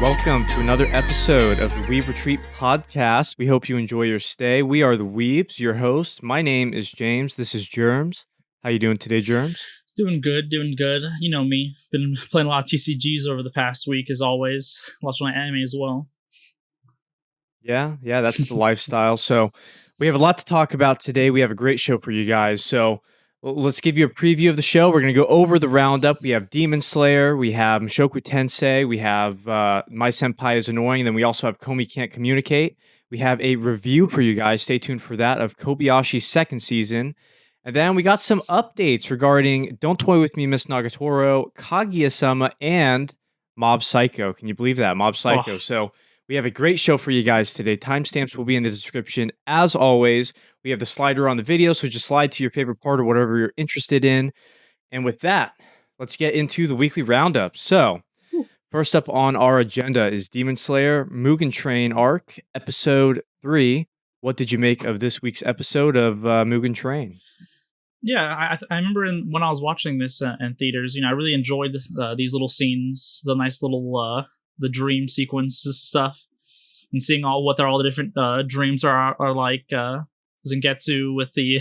welcome to another episode of the Weeb Retreat podcast. We hope you enjoy your stay. We are the Weebs, your hosts. My name is James. This is Germs. How you doing today, Germs? Doing good. You know me. Been playing a lot of TCGs over the past week, as always. Watching my anime as well. Yeah, that's the lifestyle. So we have a lot to talk about today. We have a great show for you guys. So let's give you a preview of the show. We're going to go over the roundup. We have Demon Slayer. We have Mushoku Tensei. We have My Senpai is Annoying. Then we also have Komi Can't Communicate. We have a review for you guys. Stay tuned for that of Kobayashi's second season. And then we got some updates regarding Don't Toy With Me, Miss Nagatoro, Kaguya-sama, and Mob Psycho. Can you believe that? Mob Psycho. So we have a great show for you guys today. Timestamps will be in the description. As always, we have the slider on the video, so just slide to your favorite part or whatever you're interested in. And with that, let's get into the weekly roundup. So first up on our agenda is Demon Slayer Mugen Train Arc, Episode 3. What did you make of this week's episode of Mugen Train? Yeah, I remember when I was watching this in theaters, I really enjoyed these little scenes, the nice little the dream sequences stuff, and seeing all the different dreams are like. Zengetsu with the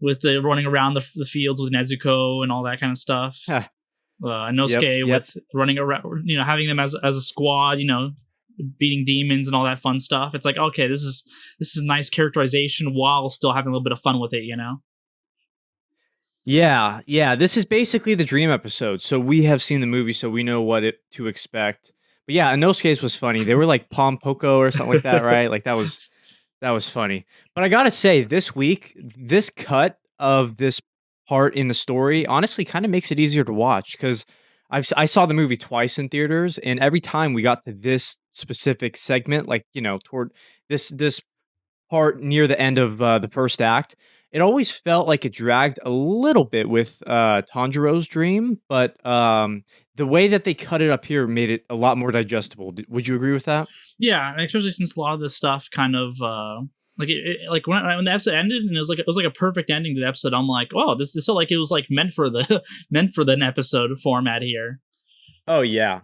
with the running around the fields with Nezuko and all that kind of stuff. Inosuke with running around, having them as a squad, beating demons and all that fun stuff. It's like, okay, this is nice characterization while still having a little bit of fun with it, Yeah, this is basically the dream episode. So we have seen the movie, so we know what to expect. But yeah, Inosuke's was funny. They were like Pom Poko or something like that, right? Like that was funny. But I gotta say, this week, this cut of this part in the story honestly kind of makes it easier to watch because I saw the movie twice in theaters, and every time we got to this specific segment, like toward this part near the end of the first act, it always felt like it dragged a little bit with Tanjiro's dream, but the way that they cut it up here made it a lot more digestible. Would you agree with that? Yeah, especially since a lot of this stuff kind of like when the episode ended and it was like a perfect ending to the episode. I'm like, oh, this felt like it was like meant for the episode format here. Oh yeah.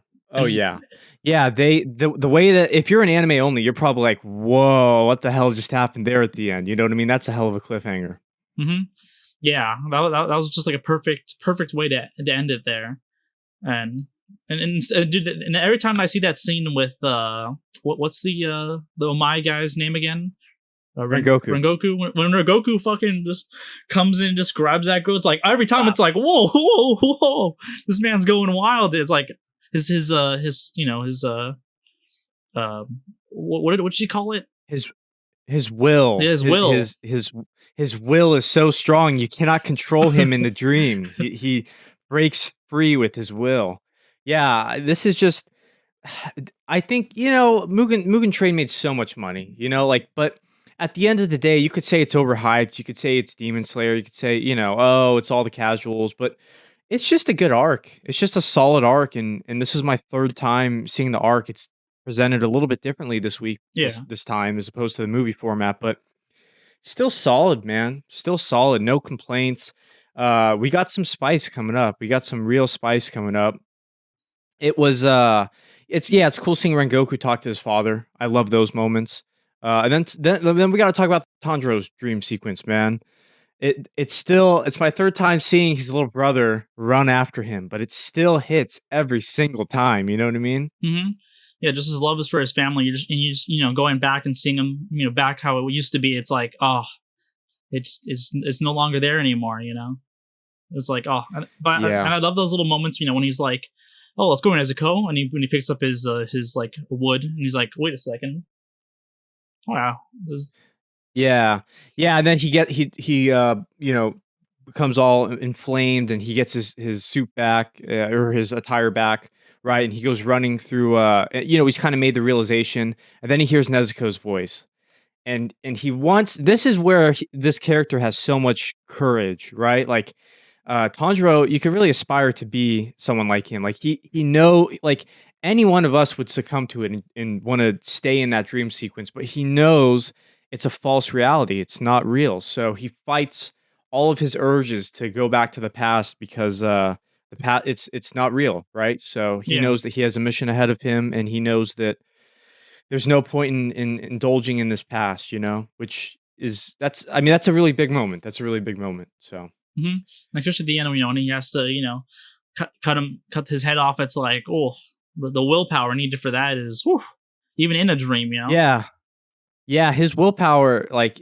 Yeah, the way that if you're an anime only, you're probably like, whoa, what the hell just happened there at the end? You know what I mean? That's a hell of a cliffhanger. Mm-hmm. Yeah, that was just like a perfect way to end it there. And dude, and every time I see that scene with what's the Omai guy's name again? Rengoku. When Rengoku fucking just comes in and just grabs that girl, it's like every time it's like whoa, this man's going wild. It's like his what did you call it? His will. His will is so strong you cannot control him in the dream. He breaks free with his will. Yeah, this is just. I think Mugen Train made so much money. But at the end of the day, you could say it's overhyped. You could say it's Demon Slayer. You could say it's all the casuals, but. It's just a good arc. It's just a solid arc, and this is my third time seeing the arc. It's presented a little bit differently this week, this time, as opposed to the movie format, but still solid, man. Still solid. No complaints. We got some spice coming up. We got some real spice coming up. It was it's cool seeing Rengoku talk to his father. I love those moments. And then we got to talk about Tanjiro's dream sequence, man. It's my third time seeing his little brother run after him, but it still hits every single time. You know what I mean? Mm-hmm. Yeah, just his love is for his family. You just going back and seeing him, back how it used to be. It's like, oh, it's no longer there anymore. It's like, oh, and I love those little moments. When he's like, oh, let's go in Nezuko, and when he picks up his like wood, and he's like, wait a second, wow. Yeah, and then he becomes all inflamed, and he gets his suit back or his attire back, right? And he goes running through. He's kind of made the realization, and then he hears Nezuko's voice, and he wants. This is where this character has so much courage, right? Like Tanjiro, you could really aspire to be someone like him. Like like any one of us would succumb to it and want to stay in that dream sequence, but he knows. It's a false reality. It's not real. So he fights all of his urges to go back to the past because it's not real, right? So he knows that he has a mission ahead of him, and he knows that there's no point in indulging in this past, which that's a really big moment. That's a really big moment. So, especially at the end, when he has to, cut his head off. It's like, the willpower needed for that is, even in a dream, Yeah, his willpower, like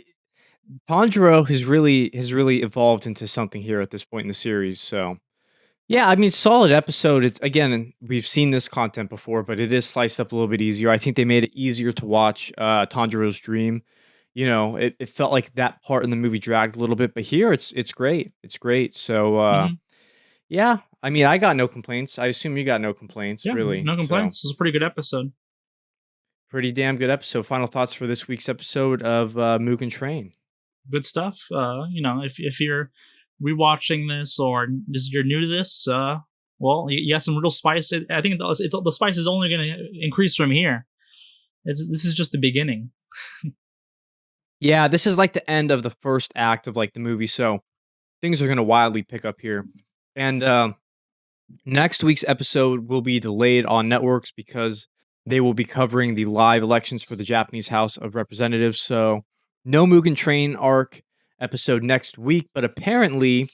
Tanjiro has really evolved into something here at this point in the series. So, yeah, solid episode. It's again, we've seen this content before, but it is sliced up a little bit easier. I think they made it easier to watch Tanjiro's dream. It felt like that part in the movie dragged a little bit, but here it's great. It's great. So, yeah, I got no complaints. I assume you got no complaints, really. No complaints. So, it was a pretty good episode. Pretty damn good episode. Final thoughts for this week's episode of Mugen Train. Good stuff. If you're rewatching this or you're new to this, well, you got some real spice. I think the spice is only going to increase from here. This is just the beginning. Yeah, this is like the end of the first act of like the movie, so things are going to wildly pick up here. And next week's episode will be delayed on networks because they will be covering the live elections for the Japanese House of Representatives. So no Mugen Train Arc episode next week, but apparently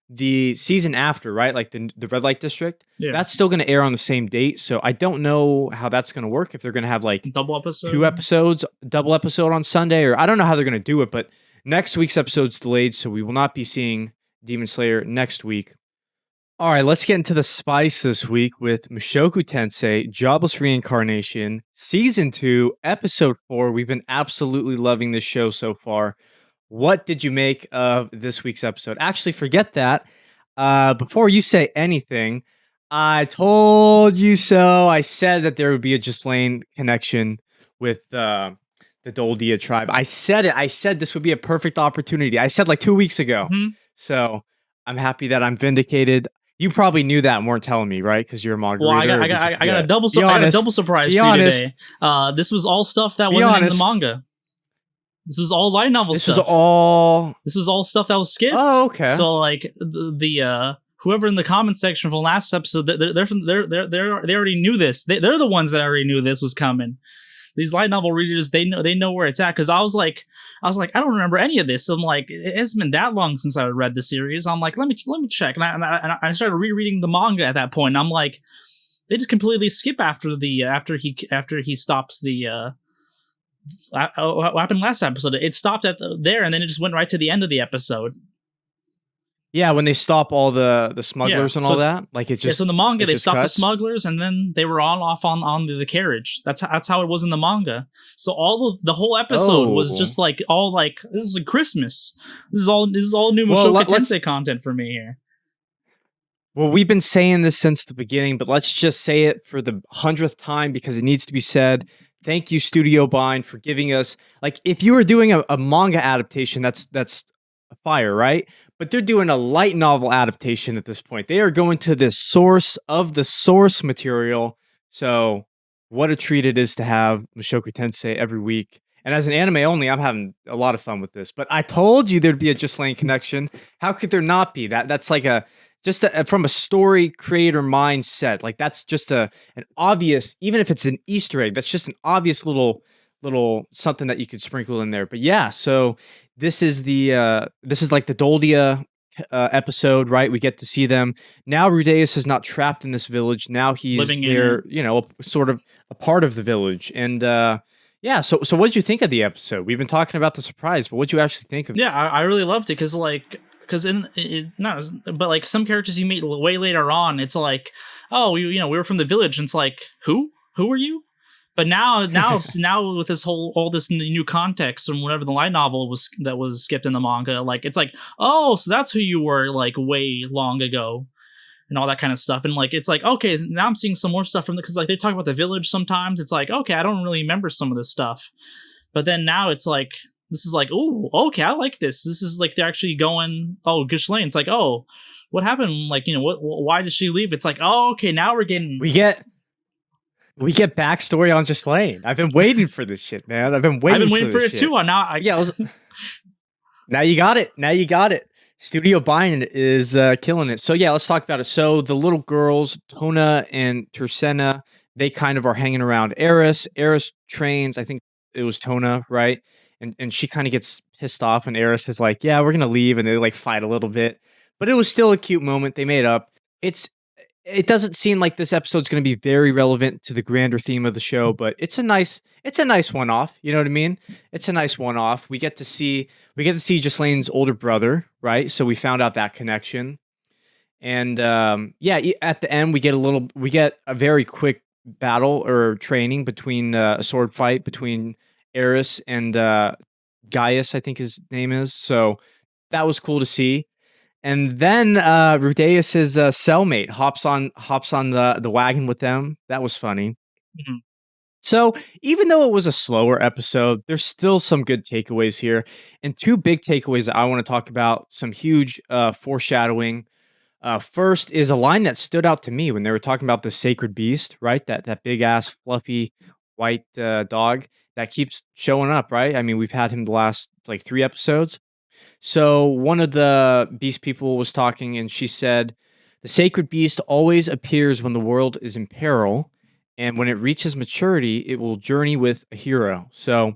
the season after, right? Like the Red Light District, that's still going to air on the same date. So I don't know how that's going to work. If they're going to have like double episode, 2 episodes, double episode on Sunday, or I don't know how they're going to do it. But next week's episode's delayed, so we will not be seeing Demon Slayer next week. All right, let's get into the spice this week with Mushoku Tensei, Jobless Reincarnation, Season 2, Episode 4. We've been absolutely loving this show so far. What did you make of this week's episode? Actually, forget that. Before you say anything, I told you so. I said that there would be a Ghislaine connection with the Doldia tribe. I said it. I said this would be a perfect opportunity. I said like 2 weeks ago. So I'm happy that I'm vindicated. You probably knew that and weren't telling me, right? Because you're a manga reader. Well, I got a double surprise for you today. This was all stuff that wasn't in the manga. This was all light novel stuff. This was all stuff that was skipped. Oh, okay. So like the whoever in the comment section from last episode, they already knew this. They're the ones that already knew this was coming. These light novel readers, they know where it's at. Because I was like, I don't remember any of this. So I'm like, it hasn't been that long since I read the series. I'm like, let me check. And I started rereading the manga at that point. And I'm like, they just completely skip after he stops the. What happened last episode? It stopped at there, and then it just went right to the end of the episode. Yeah, when they stop all the smugglers and all that, like it just. So in the manga, they stopped the smugglers, and then they were off on the carriage. That's how it was in the manga. So the whole episode was just like all like this is like Christmas. This is all new Mushoku Tensei content for me here. Well, we've been saying this since the beginning, but let's just say it for the 100th time because it needs to be said. Thank you, Studio Bind, for giving us like if you were doing a manga adaptation, that's a fire, right? But they're doing a light novel adaptation at this point. They are going to the source of the source material. So what a treat it is to have Mushoku Tensei every week. And as an anime only, I'm having a lot of fun with this. But I told you there'd be a Ghislaine connection. How could there not be? That's like from a story creator mindset. Like that's just an obvious, even if it's an Easter egg, that's just an obvious little something that you could sprinkle in there. But yeah, so this is like the Doldia episode, right? We get to see them. Now Rudeus is not trapped in this village. Now he's living there, sort of a part of the village. And yeah, so what did you think of the episode? We've been talking about the surprise, but what did you actually think of it? Yeah, I really loved it because but like some characters you meet way later on, it's like, oh, we were from the village, and it's like, who are you? But now with all this new context and whatever the light novel that was skipped in the manga, like it's like, oh, so that's who you were like way long ago, and all that kind of stuff. And like it's like, okay, now I'm seeing some more stuff from because like they talk about the village sometimes. It's like, okay, I don't really remember some of this stuff, but then now it's like this is like, oh, okay, I like this. This is like they're actually going, oh, Ghislaine. It's like, oh, what happened? Like why did she leave? It's like, oh, okay, now we're getting We get backstory on Ghislaine. I've been waiting for this shit, man. I've been waiting for it too. Now you got it. Now you got it. Studio buying it is killing it. So yeah, let's talk about it. So the little girls, Tona and Tersena, they kind of are hanging around Eris. Eris trains, I think it was Tona, right? And she kind of gets pissed off, and Eris is like, "Yeah, we're gonna leave," and they like fight a little bit, but it was still a cute moment. They made up. It's it doesn't seem like this episode's going to be very relevant to the grander theme of the show, but it's a nice one off. You know what I mean? It's a nice one off. We get to see Ghislaine's older brother, right? So we found out that connection, and yeah, at the end we get a very quick battle or training between a sword fight between Eris and Gaius, I think his name is. So that was cool to see. And then, Rudeus's, cellmate hops on the wagon with them. That was funny. Mhm. So, even though it was a slower episode, there's still some good takeaways here, and 2 big takeaways that I wanna talk about, some huge, foreshadowing. First is a line that stood out to me when they were talking about the sacred beast, right? That big ass fluffy white, dog that keeps showing up, right? I mean, we've had him the last, like, 3 episodes. So one of the beast people was talking, and she said, "The sacred beast always appears when the world is in peril, and when it reaches maturity, it will journey with a hero." So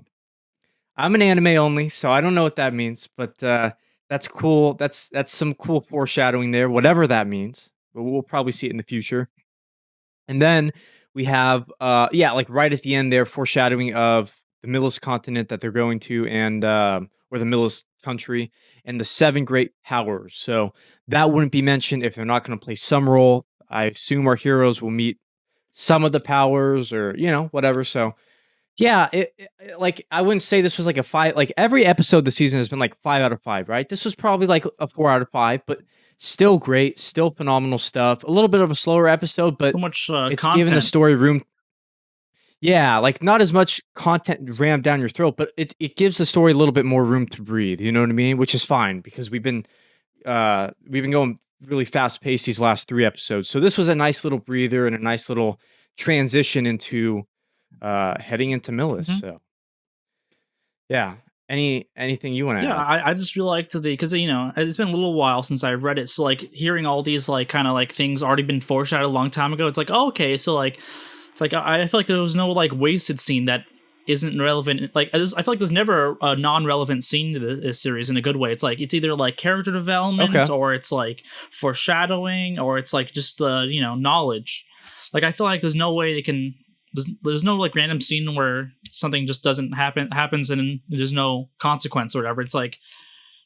I'm an anime only, so I don't know what that means, but that's cool. That's some cool foreshadowing there, whatever that means. But we'll probably see it in the future. And then we have, yeah, like right at the end there, foreshadowing of the Millis continent that they're going to, and or the Millis country, and the 7 great powers. So that wouldn't be mentioned if they're not going to play some role. I assume our heroes will meet some of the powers, or whatever. So yeah, like I wouldn't say this was like a 5. Like every episode this season has been like 5 out of 5, right? This was probably like a 4 out of 5, but still great, still phenomenal stuff. A little bit of a slower episode, but So much it's given the content. story room. Yeah, like not as much content rammed down your throat, but it gives the story a little bit more room to breathe. You know what I mean? Which is fine because we've been going really fast paced these last 3 episodes. So this was a nice little breather and a nice little transition into heading into Millis. Mhm. So yeah. Anything you want to Yeah, add? I just really liked the because it's been a little while since I read it, so like hearing all these like kind of like things already been foreshadowed a long time ago. It's like, oh, okay, so like it's like I feel like there was no like wasted scene that isn't relevant. Like I feel like there's never a non-relevant scene to this series in a good way. It's like it's either like character development, Okay. or it's like foreshadowing, or it's like just knowledge. Like I feel like there's no way they can. There's no like random scene where something just doesn't happens and there's no consequence or whatever. It's like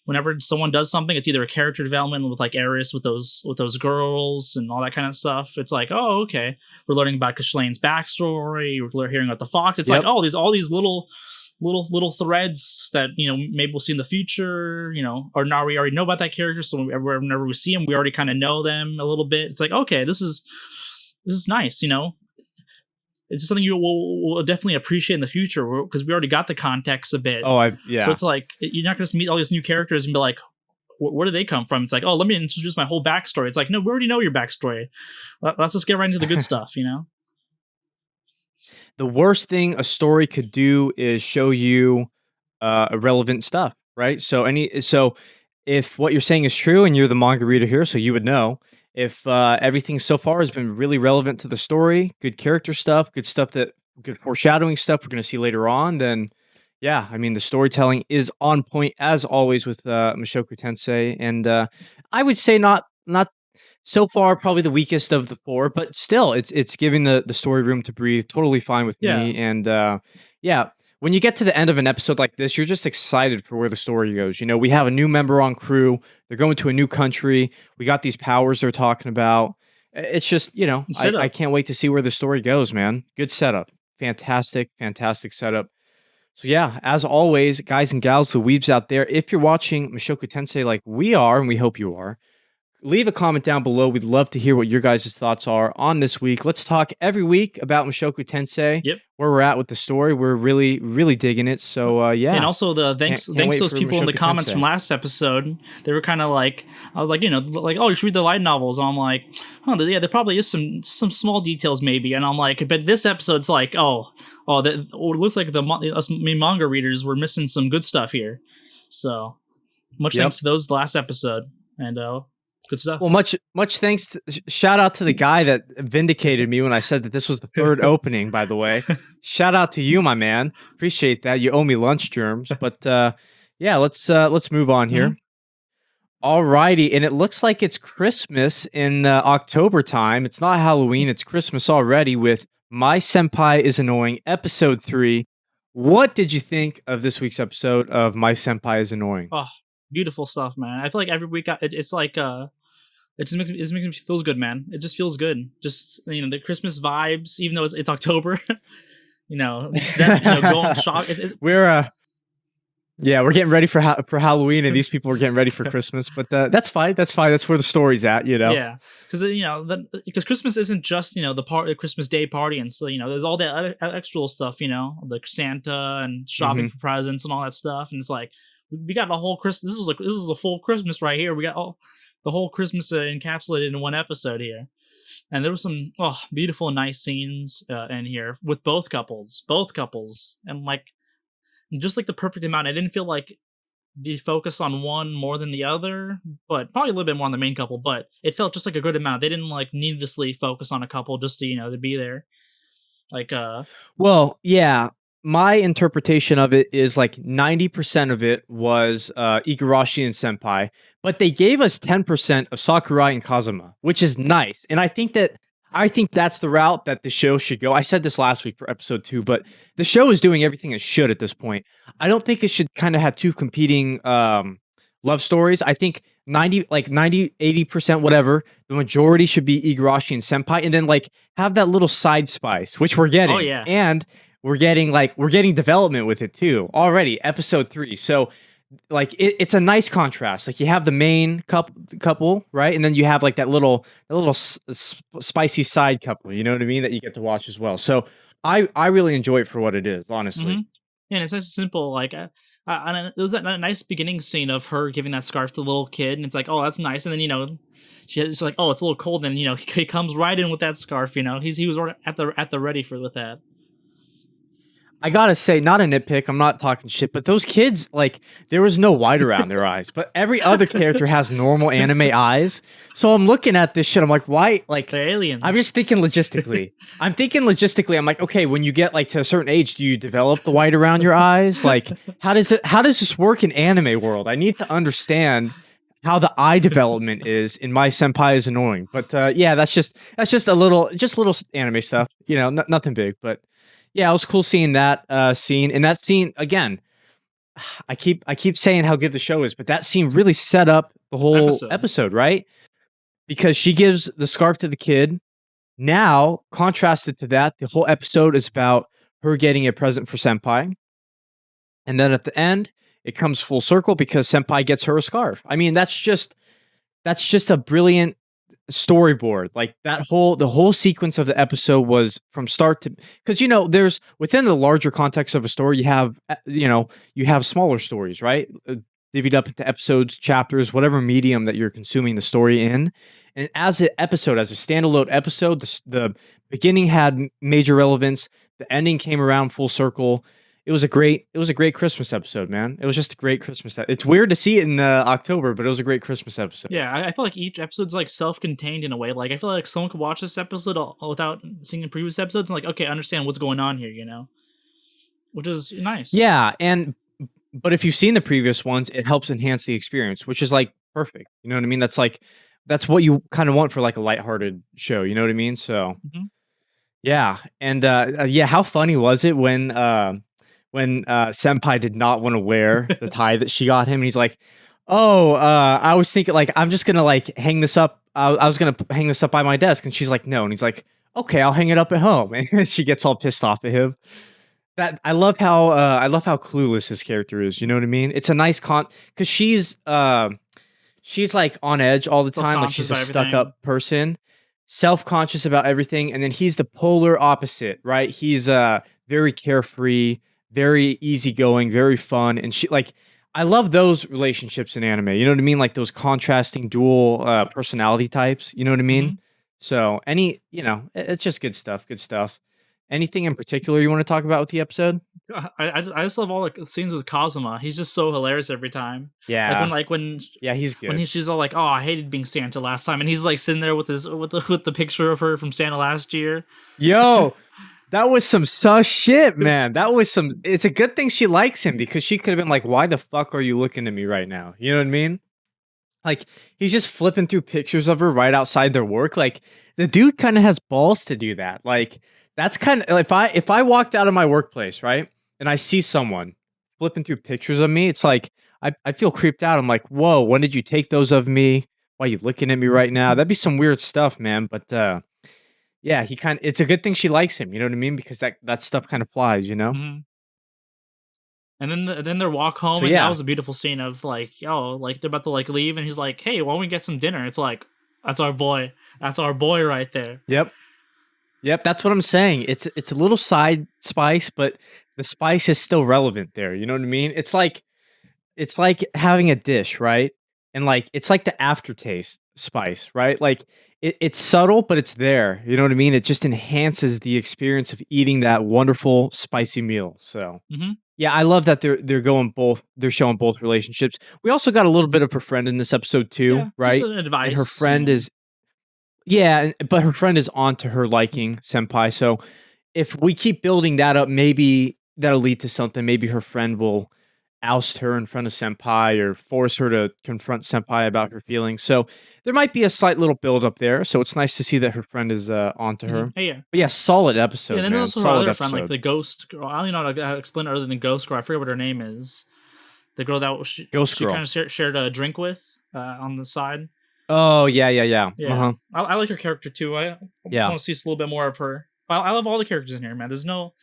whenever someone does something, it's either a character development with like Eris with those girls and all that kind of stuff. It's like, oh, okay, we're learning about Ghislaine's backstory. We're hearing about the fox. It's like, Yep. oh, these all these little threads that maybe we'll see in the future. Or now we already know about that character, so whenever we see them, we already kind of know them a little bit. It's like, okay, this is nice. It's something you will definitely appreciate in the future because we already got the context a bit. Oh, So yeah. it's like you're not going to meet all these new characters and be like, where do they come from? It's like, oh, let me introduce my whole backstory. It's like, no, we already know your backstory. Let's just get right into the good stuff, The worst thing a story could do is show you irrelevant stuff, right? So if what you're saying is true and you're the manga reader here, so you would know if everything so far has been really relevant to the story, good character stuff, good foreshadowing stuff we're going to see later on, then yeah, I mean the storytelling is on point as always with Mushoku Tensei, and I would say not so far probably the weakest of the 4, but still it's giving the story room to breathe. Totally fine with Yeah. me, and yeah, when you get to the end of an episode like this, you're just excited for where the story goes. We have a new member on crew. They're going to a new country. We got these powers they're talking about. It's just, I can't wait to see where the story goes, man. Good setup. Fantastic, fantastic setup. So yeah, as always, guys and gals, the weebs out there, if you're watching Mushoku Tensei like we are, and we hope you are, leave a comment down below. We'd love to hear what your guys' thoughts are on this week. Let's talk every week about Mushoku Tensei, Yep. where we're at with the story. We're really, really digging it. So yeah. And also thanks to those people in the comments from last episode. They were kind of like, I was like, like, oh, you should read the light novels. And I'm like, oh, yeah, there probably is some small details maybe. And I'm like, but this episode's like, it looks like us manga readers were missing some good stuff here. So Much thanks to those last episode, and good stuff. Well, much thanks. Shout out to the guy that vindicated me when I said that this was the third opening. By the way, shout out to you, my man. Appreciate that. You owe me lunch, germs. But yeah, let's move on here. Alrighty, and it looks like it's Christmas in October time. It's not Halloween, it's Christmas already with My Senpai is Annoying, Episode 3. What did you think of this week's episode of My Senpai is Annoying? Oh, beautiful stuff, man. I feel like every week it's like it just makes me feels good, man. It just feels good. Just, you know, the Christmas vibes, even though it's October. You know, then, you know, going shop. We're getting ready for Halloween, and these people are getting ready for Christmas. But that's fine. That's fine. That's where the story's at, you know. Yeah, because you know, because Christmas isn't just, you know, the Christmas Day party, and so, you know, there's all that other extra stuff, you know, like Santa and shopping for presents and all that stuff. And it's like we got the whole Christmas. This is a full Christmas right here. We got the whole Christmas encapsulated in one episode here. And there was some beautiful, nice scenes in here with both couples, and like, just like the perfect amount. I didn't feel like the focus on one more than the other, but probably a little bit more on the main couple. But it felt just like a good amount. They didn't like needlessly focus on a couple just to, you know, to be there. Like, well, yeah. My interpretation of it is like 90% of it was Igarashi and Senpai, but they gave us 10% of Sakurai and Kazuma, which is nice. And I think that's the route that the show should go. I said this last week for episode 2, but the show is doing everything it should at this point. I don't think it should kind of have two competing love stories. I think 80%, whatever, the majority should be Igarashi and Senpai, and then like have that little side spice, which we're getting. Oh yeah. And we're getting development with it too already, episode 3. So like it's a nice contrast. Like you have the main couple, right, and then you have like that little spicy side couple. You know what I mean? That you get to watch as well. So I really enjoy it for what it is, honestly. And it's nice and simple. Like there was that nice beginning scene of her giving that scarf to the little kid, and it's like, oh, that's nice. And then, you know, she's like, oh, it's a little cold. And, you know, he comes right in with that scarf. You know, he was at the ready with that. I gotta say, not a nitpick, I'm not talking shit, but those kids, like, there was no white around their eyes, but every other character has normal anime eyes. So I'm looking at this shit, I'm like, why? Like, they're aliens. I'm just thinking logistically. I'm like, okay, when you get like to a certain age, do you develop the white around your eyes? Like, how does this work in anime world? I need to understand how the eye development is in My Senpai is Annoying. But yeah, that's just a little anime stuff, you know, nothing big, but yeah, it was cool seeing that scene. And that scene, again, I keep saying how good the show is, but that scene really set up the whole episode, right? Because she gives the scarf to the kid. Now, contrasted to that, the whole episode is about her getting a present for Senpai. And then at the end, it comes full circle because Senpai gets her a scarf. I mean, that's just a brilliant storyboard. Like the whole sequence of the episode was from start to, because, you know, there's within the larger context of a story, you have smaller stories, right, divvied up into episodes, chapters, whatever medium that you're consuming the story in. And as a standalone episode, the beginning had major relevance, the ending came around full circle. It was a great Christmas episode, man. It was just a great Christmas. It's weird to see it in October, but it was a great Christmas episode. Yeah, I feel like each episode's like self-contained in a way. Like I feel like someone could watch this episode without seeing the previous episodes and like, okay, I understand what's going on here, you know, which is nice. Yeah, but if you've seen the previous ones, it helps enhance the experience, which is like perfect. You know what I mean? That's what you kind of want for like a lighthearted show. You know what I mean? So yeah, and yeah, how funny was it when Senpai did not want to wear the tie that she got him, and he's like, oh, I was thinking like I'm just gonna like hang this up. I was gonna hang this up by my desk, and she's like, no, and he's like, okay, I'll hang it up at home, and she gets all pissed off at him. That I love how clueless his character is. You know what I mean? It's a nice because she's like on edge all the time, like she's a stuck up person, self-conscious about everything, and then he's the polar opposite, right? He's very carefree, very easygoing, very fun, and she like I love those relationships in anime. You know what I mean? Like those contrasting dual personality types. You know what I mean? So it's just good stuff. Good stuff. Anything in particular you want to talk about with the episode? I just love all the scenes with Kazuma. He's just so hilarious every time. Yeah, when yeah, he's good. she's all like, "Oh, I hated being Santa last time," and he's like sitting there with the picture of her from Santa last year. Yo, that was some sus shit, man. That was some. It's a good thing she likes him because she could have been like, "Why the fuck are you looking at me right now?" You know what I mean? Like he's just flipping through pictures of her right outside their work. Like the dude kind of has balls to do that. Like that's kind of if I walked out of my workplace, right, and I see someone flipping through pictures of me, it's like I feel creeped out. I'm like, whoa, when did you take those of me? Why are you looking at me right now? That'd be some weird stuff, man. But yeah, it's a good thing she likes him, you know what I mean? Because that stuff kind of flies, you know? Mm-hmm. And then their walk home, So and that yeah. was a beautiful scene of like, like they're about to like leave, and he's like, "Hey, why don't we get some dinner?" It's like, that's our boy right there. Yep, that's what I'm saying. It's a little side spice, but the spice is still relevant there. You know what I mean? It's like having a dish, right? And like it's like the aftertaste spice, right? Like it's subtle, but it's there. You know what I mean? It just enhances the experience of eating that wonderful spicy meal. So Mm-hmm. yeah, I love that they're showing both relationships. We also got a little bit of her friend in this episode too, right? Just an advice, And her friend is but her friend is on to her liking Senpai. So if we keep building that up, maybe that'll lead to something. Maybe her friend will oust her in front of Senpai or force her to confront Senpai about her feelings. So there might be a slight little build up there. So it's nice to see that her friend is onto her. Hey, yeah. But yeah, solid episode. Yeah, and then man. there's also her solid other episode. friend, like the ghost girl. I don't even know how to explain it other than ghost girl. I forget what her name is. The girl that she kind of shared a drink with on the side. Oh, yeah. Uh-huh. I like her character too. I want to see a little bit more of her. I love all the characters in here, man. There's no,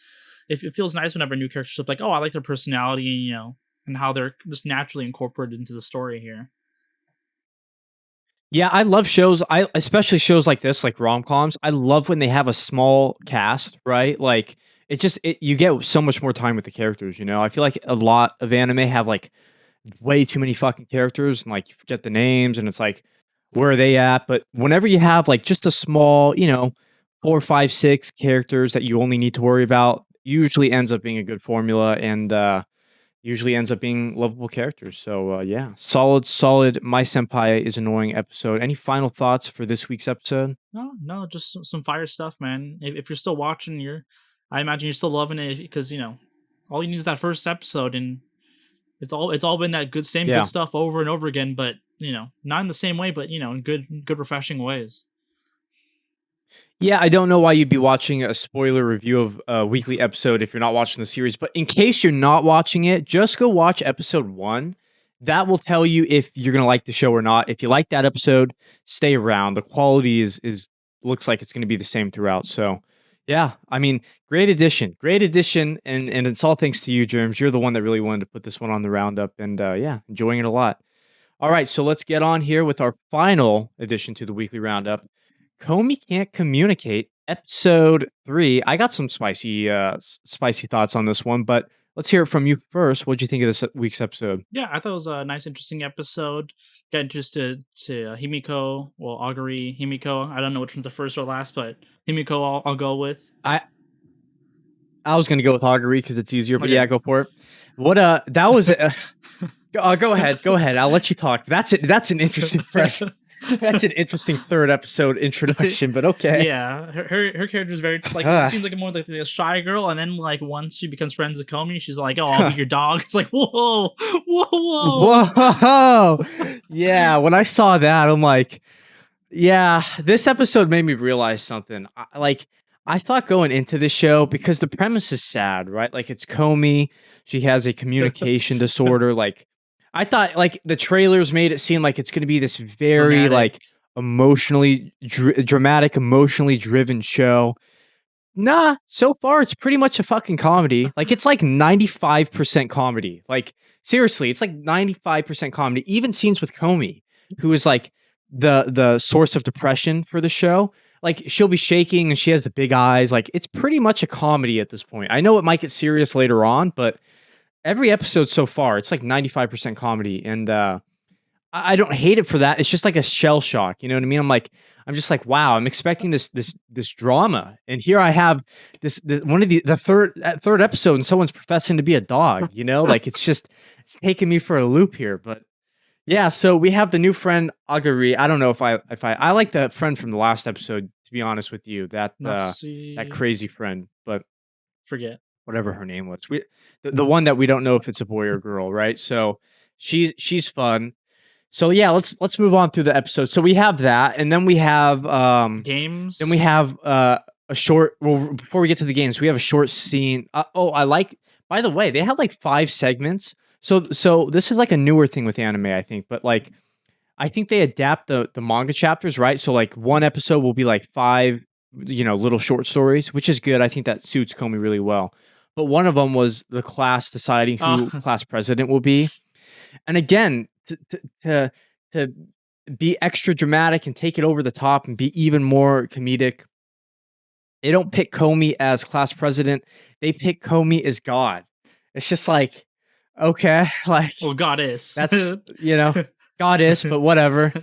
it feels nice whenever new characters show up. Like, oh, I like their personality, and and how they're just naturally incorporated into the story here. Yeah, I love shows. Especially shows like this, like rom-coms. I love when they have a small cast, right? Like you get so much more time with the characters. You know, I feel like a lot of anime have like way too many fucking characters, and like you forget the names, and it's like, where are they at? But whenever you have like just a small, 4, 5, 6 characters that you only need to worry about, usually ends up being a good formula, and usually ends up being lovable characters. So yeah, solid. My Senpai is annoying episode. Any final thoughts for this week's episode? No, just some fire stuff, man. If you're still watching, I imagine you're still loving it because all you need is that first episode, and it's all been that good stuff over and over again, but not in the same way, but in good refreshing ways. Yeah, I don't know why you'd be watching a spoiler review of a weekly episode if you're not watching the series, but in case you're not watching it, just go watch episode 1. That will tell you if you're going to like the show or not. If you like that episode, stay around. The quality is looks like it's going to be the same throughout. So, yeah, I mean, great addition, and it's all thanks to you, Germs. You're the one that really wanted to put this one on the roundup, and yeah, enjoying it a lot. All right, so let's get on here with our final addition to the weekly roundup. Komi Can't Communicate, episode 3. I got some spicy thoughts on this one, but let's hear it from you first. What'd you think of this week's episode? Yeah, I thought it was a nice, interesting episode. Got introduced to Himiko, Aguri, Himiko. I don't know which one's the first or last, but Himiko I'll go with. I was going to go with Aguri because it's easier, but yeah, go for it. What that was go ahead. I'll let you talk. That's an interesting That's an interesting third episode introduction, but okay. Yeah, her character is very seems like more like a shy girl, and then like once she becomes friends with Komi, she's like, "Oh, I'll be your dog." It's like, whoa. Yeah, when I saw that, I'm like, yeah, this episode made me realize something. I thought going into the show, because the premise is sad, right? Like it's Komi, she has a communication disorder, like. I thought like the trailers made it seem like it's going to be this very like emotionally dramatic, emotionally driven show. Nah, so far it's pretty much a fucking comedy. Like it's like 95% comedy. Like seriously, it's like 95% comedy. Even scenes with Komi, who is like the source of depression for the show. Like she'll be shaking and she has the big eyes. Like it's pretty much a comedy at this point. I know it might get serious later on, but every episode so far, it's like 95% comedy, and I don't hate it for that. It's just like a shell shock. You know what I mean? I'm like, I'm just like, wow, I'm expecting this drama, and here I have this one of the third episode, and someone's professing to be a dog. Like it's taking me for a loop here, but. Yeah, so we have the new friend Agari. I don't know if I like the friend from the last episode, to be honest with you. That crazy friend, but forget whatever her name was. The one that we don't know if it's a boy or girl, right? So she's fun. So yeah, let's move on through the episode. So we have that, and then we have games. Then we have a short. Well, before we get to the games, we have a short scene. I like. By the way, they had like 5 segments. So this is like a newer thing with anime, I think. But like, I think they adapt the manga chapters, right? So like one episode will be like 5, little short stories, which is good. I think that suits Komi really well. But one of them was the class deciding who class president will be, and again, to be extra dramatic and take it over the top and be even more comedic. They don't pick Komi as class president. They pick Komi as God. It's just like, okay, like well, goddess. That's goddess, but whatever.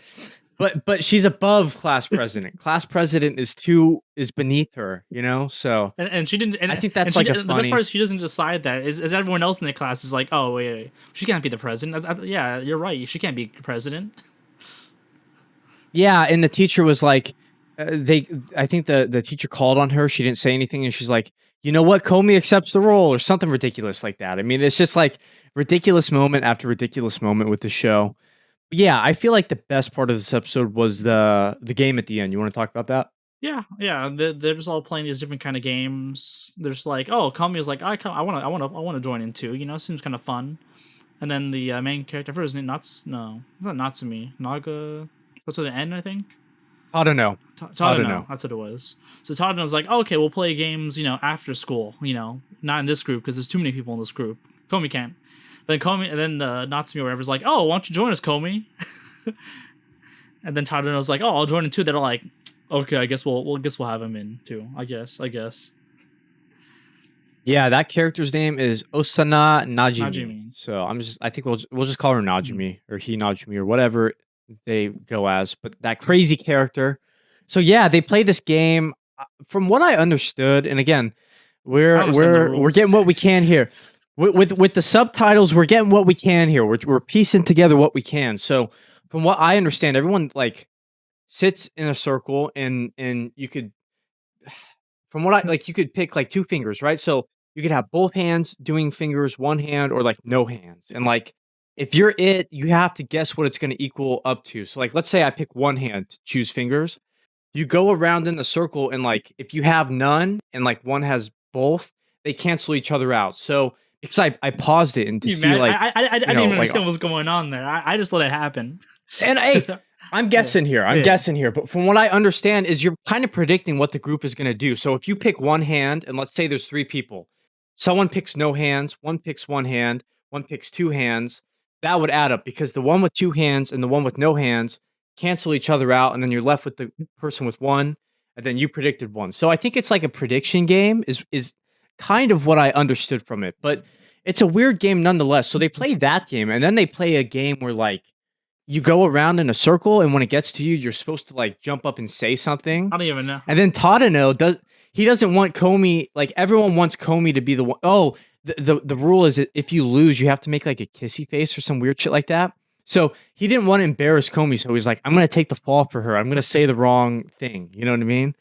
But she's above class president. Class president is beneath her, So and she didn't. And I think that's the best part is she doesn't decide that. Is everyone else in the class is like, oh wait, she can't be the president. Yeah, you're right. She can't be president. Yeah, and the teacher was like, I think the teacher called on her. She didn't say anything, and she's like, you know what? Komi accepts the role, or something ridiculous like that. I mean, it's just like ridiculous moment after ridiculous moment with the show. But yeah, I feel like the best part of this episode was the game at the end. You want to talk about that? Yeah. They're just all playing these different kind of games. There's like, oh, Komi is like, I want to join in too. Seems kind of fun. And then the main character, first name, it's not Natsumi, Naga. What's with the N, I think. Tadano. Tadano. That's what it was. So Tadano's like, oh, okay, we'll play games, after school. Not in this group because there's too many people in this group. Komi can't. Then Natsumi or whatever's like, oh, why don't you join us, Komi? And then Tadano's like, oh, I'll join in too. They're like, okay, I guess we'll have him in too. I guess. Yeah, that character's name is Osana Najimi. So I think we'll just call her Najimi or he Najimi or whatever they go as. But that crazy character. So yeah, they play this game. From what I understood, and again, we're getting what we can here. With the subtitles, we're getting what we can here. We're piecing together what we can. So from what I understand, everyone like sits in a circle and you could, from what you could pick like 2 fingers, right? So you could have both hands doing fingers, one hand, or like no hands. And like if you're you have to guess what it's going to equal up to. So like let's say I pick one hand to choose fingers. You go around in the circle and like if you have none and like one has both, they cancel each other out. So because I paused it and to see like I didn't even understand what's going on there. I just let it happen. And hey, I'm guessing here. I'm guessing here. But from what I understand is you're kind of predicting what the group is going to do. So if you pick one hand and let's say there's 3 people, someone picks no hands, one picks one hand, one picks 2 hands, that would add up because the one with 2 hands and the one with no hands cancel each other out. And then you're left with the person with one and then you predicted one. So I think it's like a prediction game is kind of what I understood from it, but it's a weird game nonetheless. So they play that game and then they play a game where like you go around in a circle and when it gets to you, you're supposed to like jump up and say something. I don't even know. And then Tadano doesn't want Komi, like everyone wants Komi to be the one. Oh, the rule is that if you lose, you have to make like a kissy face or some weird shit like that. So he didn't want to embarrass Komi. So he's like, I'm going to take the fall for her. I'm going to say the wrong thing. You know what I mean?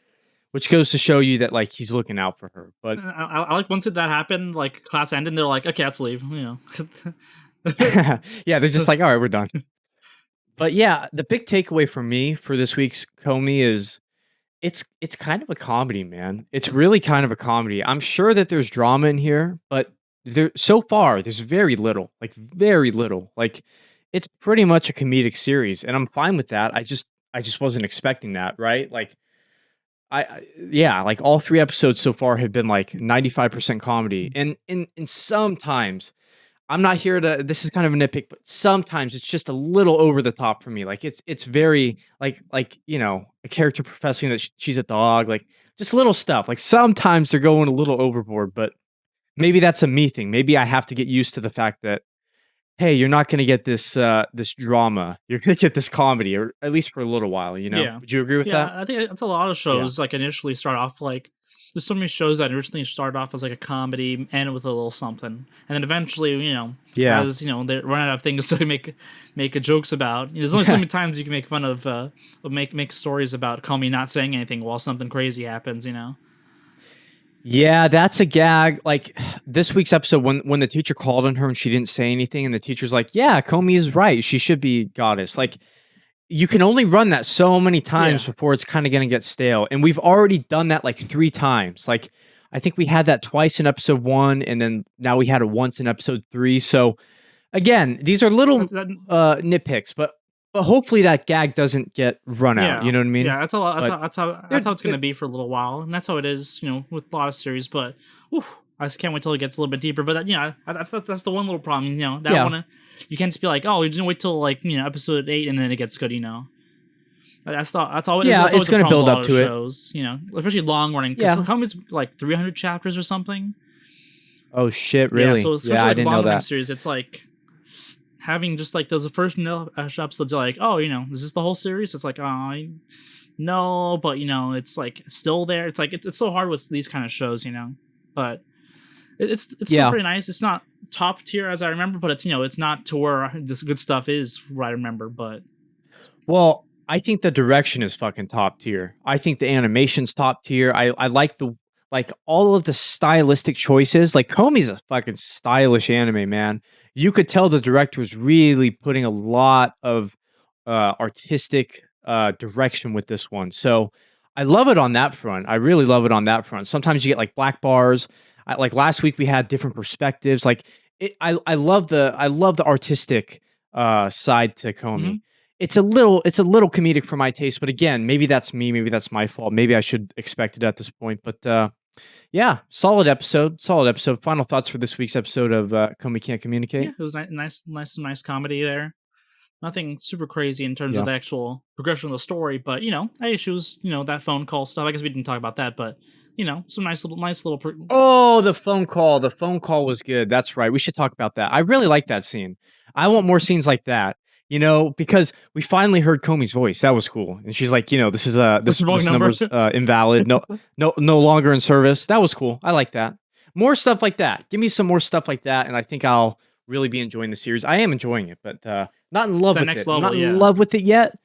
Which goes to show you that like he's looking out for her. But I like once that happened, like class ended, they're like, okay, let's leave. Yeah, they're just like, all right, we're done. But yeah, the big takeaway for me for this week's Komi is it's kind of a comedy, man. It's really kind of a comedy. I'm sure that there's drama in here, but so far there's very little. Like very little. Like it's pretty much a comedic series, and I'm fine with that. I just wasn't expecting that, right? Like like all 3 episodes so far have been like 95% comedy. And in sometimes I'm not here to, this is kind of a nitpick, but sometimes it's just a little over the top for me. Like it's very like, a character professing that she's a dog, like just little stuff. Like sometimes they're going a little overboard, but maybe that's a me thing. Maybe I have to get used to the fact that, hey, you're not going to get this this drama. You're going to get this comedy, or at least for a little while. Yeah. Would you agree with that? I think that's a lot of shows. Like initially start off like there's so many shows that originally started off as like a comedy, end with a little something, and then eventually, as they run out of things to make jokes about. There's only so many times you can make fun of, make stories about Komi not saying anything while something crazy happens. Yeah, that's a gag. Like this week's episode, when the teacher called on her and she didn't say anything, and the teacher's like, "Yeah, Komi is right. She should be goddess." Like, you can only run that so many times before it's kind of going to get stale, and we've already done that like 3 times. Like, I think we had that twice in episode 1, and then now we had it once in episode 3. So, again, these are little nitpicks, but hopefully that gag doesn't get run out. You know what I mean? Yeah, that's how it's going to be for a little while, and that's how it is, with a lot of series. But I just can't wait till it gets a little bit deeper. But that's the one little problem. One you can't just be like, oh, you're just gonna wait till like episode 8 and then it gets good. That's always it's going to build up to shows, especially long running. Because Komi's like 300 chapters or something. Oh shit! Really? Yeah, I didn't know that. Series, it's like having just like those first episodes are like, oh, is this the whole series? It's like, oh, no, but it's like still there. It's like it's so hard with these kind of shows, but it's still pretty nice. It's not top tier as I remember, but it's not to where this good stuff is what I remember. But well, I think the direction is fucking top tier. I think the animation's top tier. I like all of the stylistic choices. Like Komi's a fucking stylish anime, man. You could tell the director was really putting a lot of artistic direction with this one. So I love it on that front. I really love it on that front. Sometimes you get like black bars. Like last week we had different perspectives. Like I love the artistic side to Komi. Mm-hmm. It's a little comedic for my taste, but again, maybe that's me. Maybe that's my fault. Maybe I should expect it at this point. But yeah, solid episode. Final thoughts for this week's episode of Komi Can't Communicate. Yeah, it was nice comedy there. Nothing super crazy in terms of the actual progression of the story, but issues, that phone call stuff. I guess we didn't talk about that, but some nice little. Oh, the phone call. The phone call was good. That's right. We should talk about that. I really like that scene. I want more scenes like that. Because we finally heard Komi's voice. That was cool. And she's like, this number's invalid. No longer in service. That was cool. I like that. More stuff like that. Give me some more stuff like that, and I think I'll really be enjoying the series. I am enjoying it, but not in love with it. I'm not in love with it yet.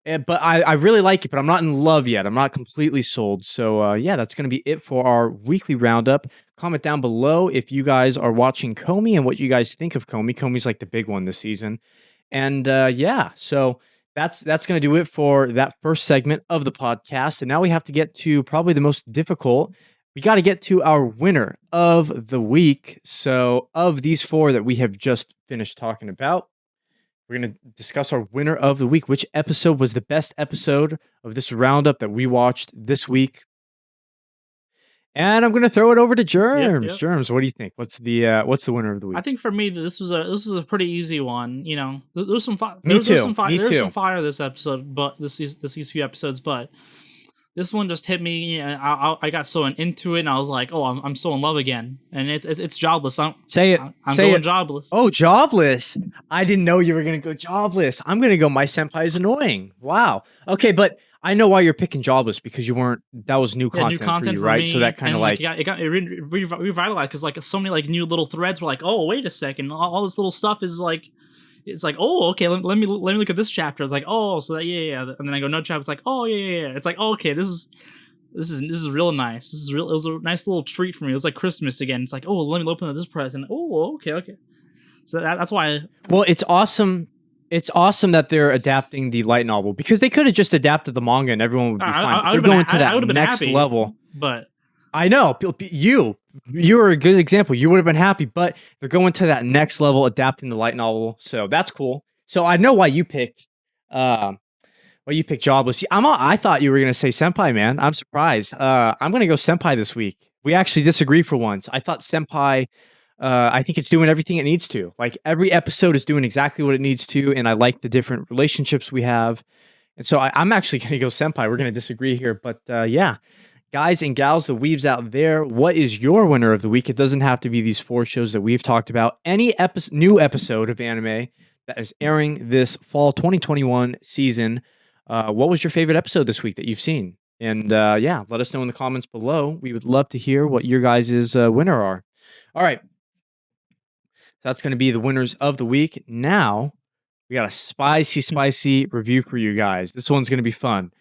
But I really like it, but I'm not in love yet. I'm not completely sold. So that's going to be it for our weekly roundup. Comment down below if you guys are watching Komi and what you guys think of Komi. Komi's like the big one this season. And so that's going to do it for that first segment of the podcast. And now we have to get to probably the most difficult. We got to get to our winner of the week. So of these 4 that we have just finished talking about, we're going to discuss our winner of the week. Which episode was the best episode of this roundup that we watched this week? And I'm going to throw it over to Germs. Yep. Germs, what do you think? What's the winner of the week? I think for me, this was a pretty easy one. There was some fire. Me too. There was some fire this episode, but these few episodes, but this one just hit me. I got so into it, and I was like, "Oh, I'm so in love again." And it's Jobless. I'm going Jobless. Oh, Jobless! I didn't know you were gonna go Jobless. I'm gonna go My Senpai is Annoying. Wow. Okay, but I know why you're picking Jobless, because you weren't. That was new content for you, right? So that kind of like it got revitalized, because like so many like new little threads were like, "Oh, wait a second, all this little stuff is like." It's like, oh, okay, let me look at this chapter. It's like, oh, so that, yeah. And then I go, no chapter. It's like, oh, yeah. It's like, oh, okay, this is real nice. It was a nice little treat for me. It was like Christmas again. It's like, oh, let me open up this present. Oh, okay. So that's why. Well, it's awesome. It's awesome that they're adapting the light novel, because they could have just adapted the manga and everyone would be fine. They're going to that next level. But I know you're a good example. You would have been happy, but they're going to that next level, adapting the light novel. So that's cool. So I know why you picked Jobless. I thought you were gonna say Senpai, man. I'm surprised. I'm gonna go Senpai this week. We actually disagree for once. I thought Senpai. I think it's doing everything it needs to. Like every episode is doing exactly what it needs to, and I like the different relationships we have. And so I'm actually gonna go Senpai. We're gonna disagree here, but guys and gals, the weebs out there, what is your winner of the week? It doesn't have to be these 4 shows that we've talked about. Any new episode of anime that is airing this fall 2021 season. What was your favorite episode this week that you've seen? And yeah, let us know in the comments below. We would love to hear what your guys' winner are. All right. So that's going to be the winners of the week. Now, we got a spicy review for you guys. This one's going to be fun.